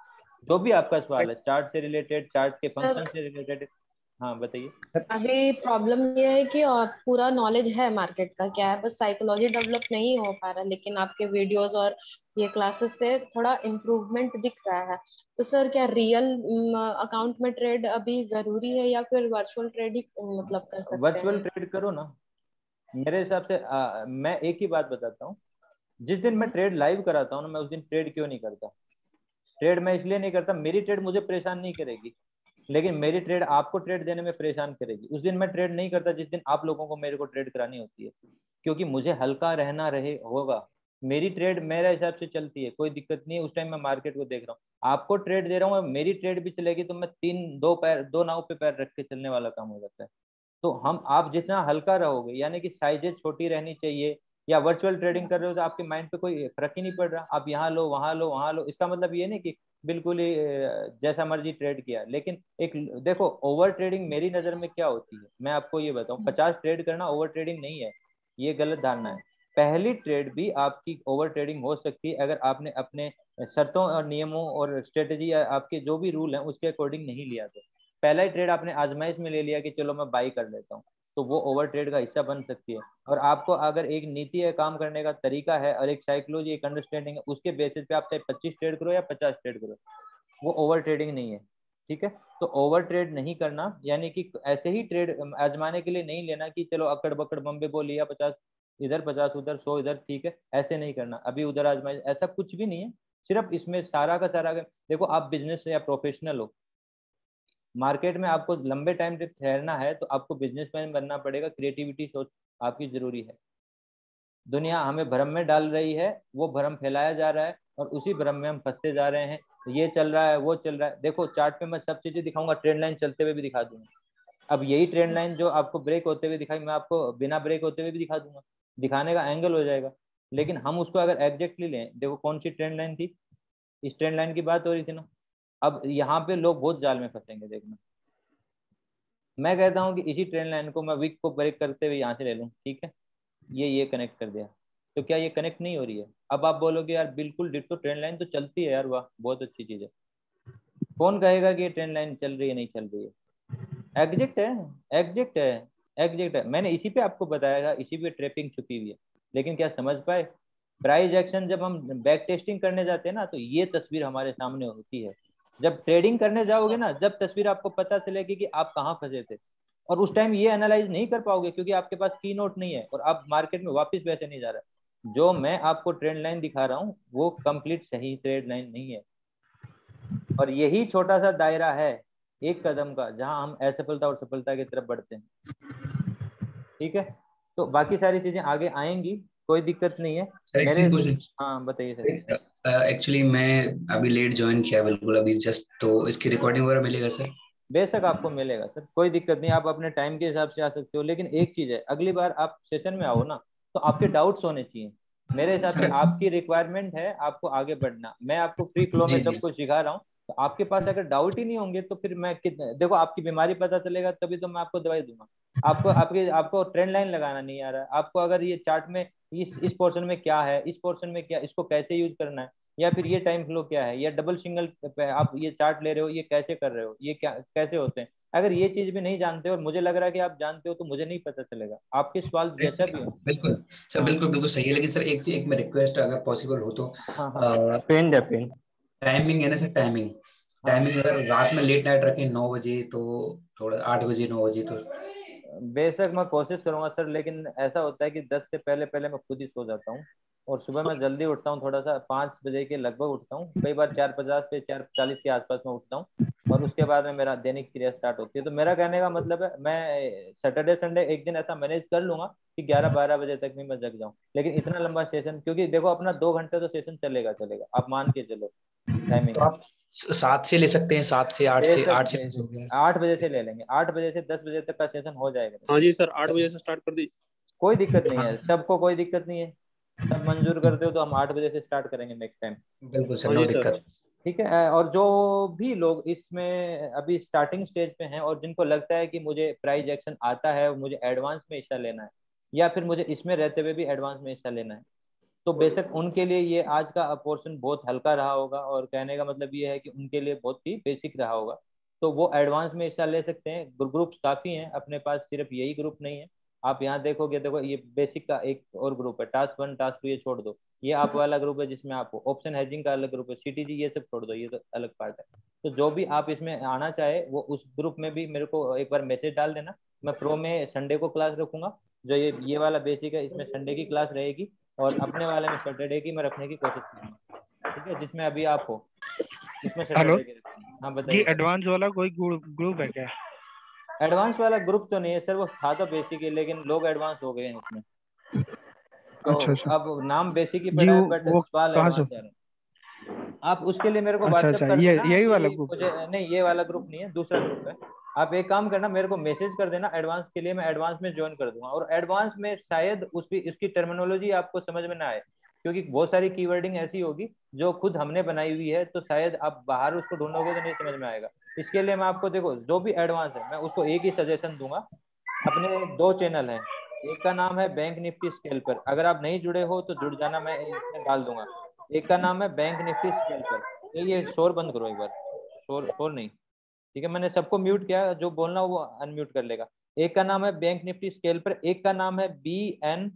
जो भी आपका सवाल है चार्ट से रिलेटेड, चार्ट के सर फंक्शन से रिलेटेड। हाँ बताइए। अभी प्रॉब्लम ये है कि पूरा नॉलेज है मार्केट का, क्या है, बस साइकोलॉजी डेवलप नहीं हो पा रहा, लेकिन आपके वीडियोस और ये क्लासेस से थोड़ा इम्प्रूवमेंट दिख रहा है। तो सर, क्या रियल अकाउंट में ट्रेड अभी जरूरी है या फिर वर्चुअल ट्रेड ही मतलब कर सकते वर्चुअल हैं? ट्रेड करो ना, मेरे हिसाब से। मैं एक ही बात बताता हूँ, जिस दिन मैं ट्रेड लाइव कराता हूँ ना, मैं उस दिन ट्रेड क्यों नहीं करता। ट्रेड मैं इसलिए नहीं करता, मेरी ट्रेड मुझे परेशान नहीं करेगी, लेकिन मेरी ट्रेड आपको ट्रेड देने में परेशान करेगी। उस दिन मैं ट्रेड नहीं करता जिस दिन आप लोगों को मेरे को ट्रेड करानी होती है, क्योंकि मुझे हल्का रहना रहे होगा। मेरी ट्रेड मेरे हिसाब से चलती है, कोई दिक्कत नहीं है। उस टाइम मैं मार्केट को देख रहा हूँ, आपको ट्रेड दे रहा हूँ, मेरी ट्रेड भी चलेगी तो मैं दो नाव पे पैर रख के चलने वाला काम हो जाता है। तो हम, आप जितना हल्का रहोगे, यानी कि साइजेस छोटी रहनी चाहिए, या वर्चुअल ट्रेडिंग कर रहे हो तो आपके माइंड पे कोई फर्क ही नहीं पड़ रहा, आप यहाँ लो वहां लो वहां लो, इसका मतलब ये नहीं कि बिल्कुल ही जैसा मर्जी ट्रेड किया। लेकिन एक देखो, ओवर ट्रेडिंग मेरी नजर में क्या होती है, मैं आपको ये बताऊं, 50 ट्रेड करना ओवर ट्रेडिंग नहीं है, ये गलत धारणा है। पहली ट्रेड भी आपकी ओवर ट्रेडिंग हो सकती है अगर आपने अपने शर्तों और नियमों और स्ट्रेटेजी या आपके जो भी रूल हैं उसके अकॉर्डिंग नहीं लिया। तो पहला ही ट्रेड आपने आजमाइश में ले लिया कि चलो मैं बाई कर लेता हूँ, तो वो ओवर ट्रेड का हिस्सा बन सकती है। और आपको अगर एक नीति है, काम करने का तरीका है, और एक साइकोलॉजी, एक अंडरस्टैंडिंग है, उसके बेसिस पे आप चाहे 25 ट्रेड करो या 50 ट्रेड करो, वो ओवर ट्रेडिंग नहीं है। ठीक है, तो ओवर ट्रेड नहीं करना, यानी कि ऐसे ही ट्रेड आजमाने के लिए नहीं लेना कि चलो अकड़ बकड़ बम्बे बोल लिया, 50 इधर 50 उधर 100 इधर, ठीक है, ऐसे नहीं करना। अभी उधर आजमाइश, ऐसा कुछ भी नहीं है। सिर्फ इसमें सारा का सारा, देखो आप बिजनेस या प्रोफेशनल हो, मार्केट में आपको लंबे टाइम तक ठहरना है तो आपको बिजनेसमैन बनना पड़ेगा, क्रिएटिविटी सोच आपकी जरूरी है। दुनिया हमें भ्रम में डाल रही है, वो भ्रम फैलाया जा रहा है और उसी भ्रम में हम फंसते जा रहे हैं। ये चल रहा है, वो चल रहा है, देखो चार्ट पे मैं सब चीजें दिखाऊंगा, ट्रेंड लाइन चलते हुए भी दिखा दूंगा। अब यही ट्रेंड लाइन जो आपको ब्रेक होते हुए दिखाई, मैं आपको बिना ब्रेक होते हुए भी दिखा दूंगा, दिखाने का एंगल हो जाएगा। लेकिन हम उसको अगर एग्जैक्टली लें, देखो कौन सी ट्रेंड लाइन थी, इस ट्रेंड लाइन की बात हो रही थी ना। अब यहाँ पे लोग बहुत जाल में फंसेंगे, देखना। मैं कहता हूँ कि इसी ट्रेंड लाइन को मैं वीक को ब्रेक करते हुए यहाँ से ले लूँ, ठीक है, ये कनेक्ट कर दिया, तो क्या ये कनेक्ट नहीं हो रही है? अब आप बोलोगे यार बिल्कुल डिट्टो ट्रेंड लाइन तो चलती है यार, वाह बहुत अच्छी चीज है। कौन कहेगा कि ये ट्रेंड लाइन चल रही है, नहीं चल रही है? एग्जैक्ट है, एग्जैक्ट है, एग्जैक्ट है। मैंने इसी पे आपको बताया था, इसी पे ट्रैपिंग छुपी हुई है, लेकिन क्या समझ पाए? प्राइस एक्शन जब हम बैक टेस्टिंग करने जाते हैं ना, तो ये तस्वीर हमारे सामने होती है। जब ट्रेडिंग करने जाओगे ना, जब तस्वीर आपको पता चलेगी कि आप कहाँ फंसे थे, और उस टाइम ये एनालाइज नहीं कर पाओगे क्योंकि आपके पास की नोट नहीं है और आप मार्केट में वापस वैसे नहीं जा रहा। जो मैं आपको ट्रेंड लाइन दिखा रहा हूँ वो कंप्लीट सही ट्रेंड लाइन नहीं है, और यही छोटा सा दायरा है एक कदम का, जहां हम असफलता और सफलता की तरफ बढ़ते हैं। ठीक है, तो बाकी सारी चीजें आगे आएंगी, कोई दिक्कत नहीं है। सर एक मेरे, चीज पूछनी, हाँ बताइए सर। एक्चुअली मैं अभी लेट ज्वाइन किया बिल्कुल अभी जस्ट, तो इसकी रिकॉर्डिंग वगैरह मिलेगा सर? बेशक आपको मिलेगा सर, कोई दिक्कत नहीं, आप अपने टाइम के हिसाब से आ सकते हो। लेकिन एक चीज है, अगली बार आप सेशन में आओ ना, तो आपके डाउट्स होने चाहिए। मेरे हिसाब से सर आपकी रिक्वायरमेंट है आपको आगे बढ़ना, मैं आपको फ्री फ्लो में जी सब जी कुछ सिखा रहा हूँ। तो आपके पास अगर डाउट ही नहीं होंगे तो फिर मैं देखो आपकी बीमारी पता चलेगा तभी तो मैं आपको दवाई दूंगा। आपको ट्रेंड लाइन लगाना नहीं आ रहा है, आपको अगर ये चार्ट में इस पोर्शन में क्या है, इस पोर्शन में क्या, इसको कैसे यूज करना है, या फिर ये टाइम फ्लो क्या है, या डबल सिंगल पे आप ये चार्ट ले रहे हो, ये कैसे कर रहे हो, ये क्या कैसे होते हैं, अगर ये चीज भी नहीं जानते हो और मुझे लग रहा है कि आप जानते हो, तो मुझे नहीं पता चलेगा। आपके सवाल जैसा भी हो। बिल्कुल सर, हाँ बिल्कुल बिल्कुल सही है, लेकिन सर एक मैं रिक्वेस्ट अगर पॉसिबल हो तो, हाँ हाँ पेन दे पेन। टाइमिंग है ना सर, टाइमिंग हाँ टाइमिंग अगर रात में लेट नाइट रखें 9 बजे तो थोड़ा 8 बजे 9 बजे तो। बेशक मैं कोशिश करूंगा सर, लेकिन ऐसा होता है कि 10 से पहले पहले मैं खुद ही सो जाता हूँ, और सुबह मैं जल्दी उठता हूँ, थोड़ा सा 5 बजे के लगभग उठता हूँ, कई बार 4:50 से 4:40 के आसपास में उठता हूँ, और उसके बाद में मेरा दैनिक क्रिया स्टार्ट होती है। तो मेरा कहने का मतलब है मैं सैटरडे संडे एक दिन ऐसा मैनेज कर लूंगा कि 11-12 बजे तक भी मैं जग जाऊँ, लेकिन इतना लंबा सेशन, क्योंकि देखो अपना 2 घंटे तो सेशन चलेगा चलेगा, आप मान के चलो टाइमिंग। तो आप 7 से ले सकते हैं, 7 से 8 से बेशक 8 से 10 हो बेशक गया। 8 बजे से ले लेंगे, 8 बजे से 10 बजे तक का सेशन हो जाएगा। हाँ जी सर, 8 बजे से स्टार्ट कर दी। कोई दिक्कत नहीं हाँ है, सबको कोई दिक्कत नहीं है, सब मंजूर करते हो तो हम 8 बजे से स्टार्ट करेंगे नेक्स्ट टाइम। बिल्कुल सर, हाँ नो जी सर। दिक्कत। ठीक है। और जो भी लोग इसमें अभी स्टार्टिंग स्टेज पे हैं और जिनको लगता है कि मुझे प्राइज एक्शन आता है और मुझे एडवांस में हिस्सा लेना है, या फिर मुझे इसमें रहते हुए भी एडवांस में हिस्सा लेना है, तो बेशक उनके लिए ये आज का पोर्शन बहुत हल्का रहा होगा, और कहने का मतलब ये है कि उनके लिए बहुत ही बेसिक रहा होगा, तो वो एडवांस में हिस्सा ले सकते हैं। ग्रुप्स काफ़ी हैं अपने पास, सिर्फ यही ग्रुप नहीं है। आप यहाँ देखोगे, देखो ये बेसिक का एक और ग्रुप है, टास्क 1 टास्क 2 ये छोड़ दो, ये आप वाला ग्रुप है जिसमें आप ऑप्शन हेजिंग का अलग ग्रुप है, सीटीजी ये सब छोड़ दो, ये तो अलग पार्ट है। तो जो भी आप इसमें आना चाहे वो उस ग्रुप में भी मेरे को एक बार मैसेज डाल देना। मैं प्रो में संडे को क्लास रखूंगा, जो ये वाला बेसिक है इसमें संडे की क्लास रहेगी, और अपने वाले में सैटरडे की मैं रखने की कोशिश करूंगा। ठीक है, जिसमें अभी आप हो उसमें हेलो सैटरडे की रखेंगे। हाँ जी, बताइए। एडवांस वाला कोई ग्रुप है क्या? एडवांस वाला ग्रुप तो नहीं है सर, वो था तो बेसिक ही, लेकिन लोग एडवांस हो गए हैं उसमें, तो अच्छा अच्छा अब नाम बेसिक ही जी, पड़ा है बट वो सवाल कहाँ से? एडवांस जा रहे हैं। आप उसके लिए मेरे को अच्छा व्हाट्सएप अच्छा, कर ये देना यही वाला कि ग्रुप? मुझे, नहीं ये वाला ग्रुप नहीं है, दूसरा ग्रुप है। आप एक काम करना, मेरे को मैसेज कर देना एडवांस के लिए, मैं एडवांस में ज्वाइन कर दूंगा। और एडवांस में शायद उसकी टर्मिनोलॉजी आपको समझ में ना आए, क्योंकि बहुत सारी कीवर्डिंग ऐसी होगी जो खुद हमने बनाई हुई है, तो शायद आप बाहर उसको ढूंढोगे तो नहीं समझ में आएगा। इसके लिए मैं आपको, देखो जो भी एडवांस है मैं उसको एक ही सजेशन दूंगा। अपने 2 चैनल हैं, एक का नाम है बैंक निफ्टी स्केल्पर, अगर आप नहीं जुड़े हो तो जुड़ जाना, मैं इसमें डाल दूंगा। एक का नाम है बैंक निफ्टी स्केल्पर, ये शोर बंद करो एक बार, शोर शोर नहीं। ठीक है, मैंने सबको म्यूट किया, जो बोलना हो वो अनम्यूट कर लेगा। एक का नाम है बैंक निफ्टी स्केल्पर, एक का नाम है BN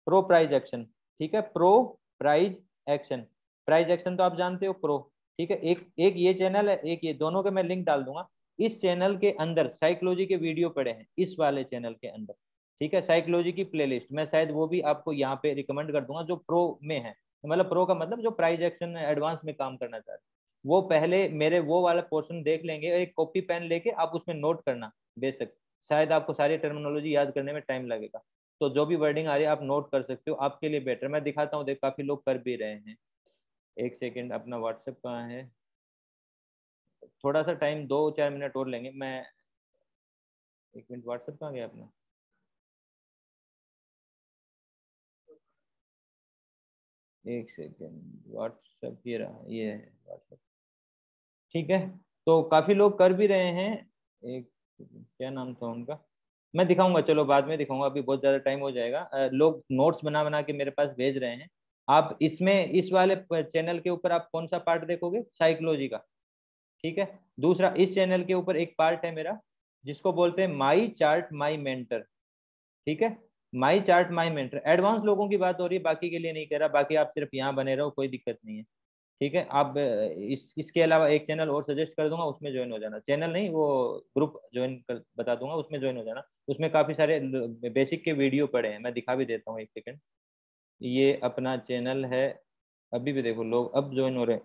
प्रो प्राइज एक्शन। ठीक है, pro price action, price action तो आप जानते हो, प्रो। ठीक है, एक एक ये चैनल है, एक ये, दोनों के मैं लिंक डाल दूंगा। इस चैनल के अंदर साइकोलॉजी के वीडियो पड़े हैं, इस वाले चैनल के अंदर। ठीक है, साइकोलॉजी की प्लेलिस्ट मैं शायद वो भी आपको यहाँ पे रिकमेंड कर दूंगा, जो प्रो में है, मतलब प्रो का मतलब जो प्राइज एक्शन एडवांस में काम करना चाहते हैं, वो पहले मेरे वो वाला पोर्शन देख लेंगे, एक कॉपी पेन लेके आप उसमें नोट करना। बेशक शायद आपको सारी टर्मिनोलॉजी याद करने में टाइम लगेगा, तो जो भी वर्डिंग आ रही है आप नोट कर सकते हो, आपके लिए बेटर। मैं दिखाता हूँ, देख काफी लोग कर भी रहे हैं। एक सेकेंड, अपना व्हाट्सएप कहाँ है, थोड़ा सा टाइम 2-4 मिनट और लेंगे। मैं 1 मिनट, व्हाट्सएप कहाँ गया अपना, एक सेकेंड, व्हाट्सएप ये रहा, ये है व्हाट्सएप। ठीक है, तो काफी लोग कर भी रहे हैं। एक क्या नाम था उनका, मैं दिखाऊंगा, चलो बाद में दिखाऊंगा, अभी बहुत ज्यादा टाइम हो जाएगा। लोग नोट्स बना बना के मेरे पास भेज रहे हैं। आप इसमें इस वाले चैनल के ऊपर आप कौन सा पार्ट देखोगे, साइकोलॉजी का। ठीक है, दूसरा इस चैनल के ऊपर एक पार्ट है मेरा जिसको बोलते हैं माई चार्ट माई मेंटर। ठीक है, माई चार्ट माई मेंटर एडवांस लोगों की बात हो रही है, बाकी के लिए नहीं कह रहा, बाकी आप सिर्फ यहाँ बने रहो, कोई दिक्कत नहीं है। ठीक है, आप इसके अलावा एक चैनल और सजेस्ट कर दूंगा, उसमें ज्वाइन हो जाना, चैनल नहीं वो ग्रुप ज्वाइन कर बता दूंगा, उसमें ज्वाइन हो जाना। उसमें काफी सारे बेसिक के वीडियो पड़े हैं, मैं दिखा भी देता हूँ, एक सेकंड। ये अपना चैनल है, अभी भी देखो लोग अब ज्वाइन हो रहे हैं,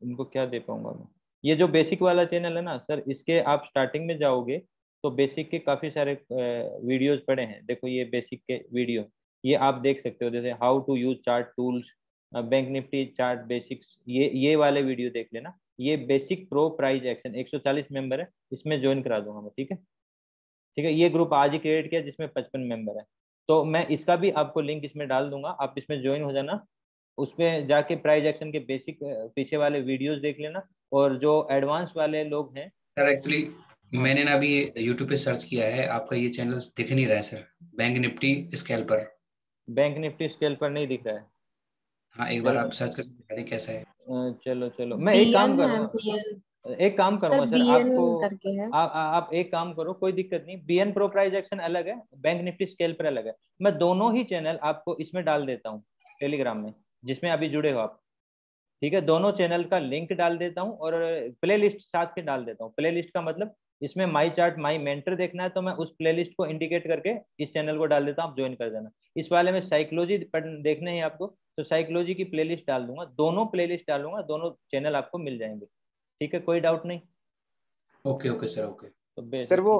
उनको क्या दे पाऊंगा मैं। ये जो बेसिक वाला चैनल है ना सर, इसके आप स्टार्टिंग में जाओगे तो बेसिक के काफी सारे वीडियोस पड़े हैं, देखो ये बेसिक के वीडियो, ये आप देख सकते हो, जैसे how to use chart tools, bank nifty chart basics, ये वाले वीडियो देख लेना। ये basic pro price action 140 member है, इसमें ज्वाइन करा दूंगा मैं। ठीक है, ठीक है, ये ग्रुप आज ही क्रिएट किया जिसमें 55 मेंबर है, तो मैं इसका भी आपको लिंक इसमें डाल दूंगा, आप इसमें ज्वाइन हो जाना। उसमें जाके प्राइज एक्शन के बेसिक पीछे वाले वीडियोस देख लेना, और जो एडवांस वाले लोग हैं। सर एक्चुअली हाँ, मैंने ना अभी यूट्यूब पे सर्च किया है, आपका ये चैनल दिख नहीं रहा है sir, bank Nifty scalper. Bank Nifty scale पर नहीं दिख रहा है। हाँ, एक बार चलो आप सर्च करके दिखा दें कैसा है। चलो चलो, मैं एक काम बीएन है, करूंगा, बीएन एक काम सर, करूंगा सर बीएन आपको, करके है। आप एक काम करो, कोई दिक्कत नहीं, BN प्रो प्राइज एक्शन अलग है, बैंक निफ्टी स्केल पर अलग है। मैं दोनों ही चैनल आपको इसमें डाल देता हूँ टेलीग्राम में, जिसमें अभी जुड़े हो आप। ठीक है, दोनों चैनल का लिंक डाल देता हूँ, और प्ले लिस्ट साथ के डाल देता हूँ। प्ले लिस्ट का मतलब इसमें माई चार्ट माई मेंटर देखना है तो मैं उस प्लेलिस्ट को इंडिकेट करके इस चैनल को डाल देता हूँ, आप ज्वाइन कर देना। इस वाले में साइकोलॉजी देखना है आपको तो साइकोलॉजी की प्लेलिस्ट डाल दूंगा, दोनों प्लेलिस्ट डालूंगा, दोनों चैनल आपको मिल जाएंगे। ठीक है, कोई डाउट नहीं? Okay okay sir, okay. तो सर वो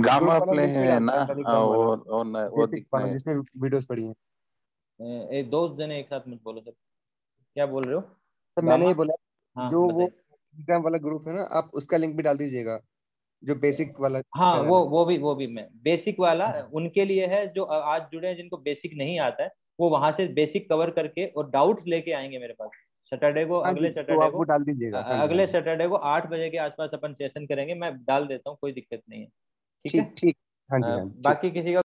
गामा प्ले है ना, और जिसमें वीडियोस पड़ी हैं। एक दो जने एक साथ मत बोलो सर, क्या बोल रहे हो? सर मैंने ये बोला हाँ, जो वो बताइए। टेलीग्राम वाला ग्रुप है ना, आप उसका लिंक भी डाल दीजिएगा, जो बेसिक वाला हाँ, चैनल वो भी मैं बेसिक वाला उनके लिए है जो आज जुड़े हैं, जिनको बेसिक नहीं आता है, वो वहां से बेसिक कवर करके और डाउट्स लेके आएंगे मेरे पास। सैटरडे को, हाँ जी, अगले तो सैटरडे आप को, वो डाल दीजिएगा। हाँ जी, हाँ अगले जी। सैटरडे को 8 बजे के आसपास अपन सेशन करेंगे, मैं डाल देता हूँ, कोई दिक्कत नहीं है। ठीक है। ठीक ठीक। हाँ जी, हाँ जी, ठीक। बाकी किसी का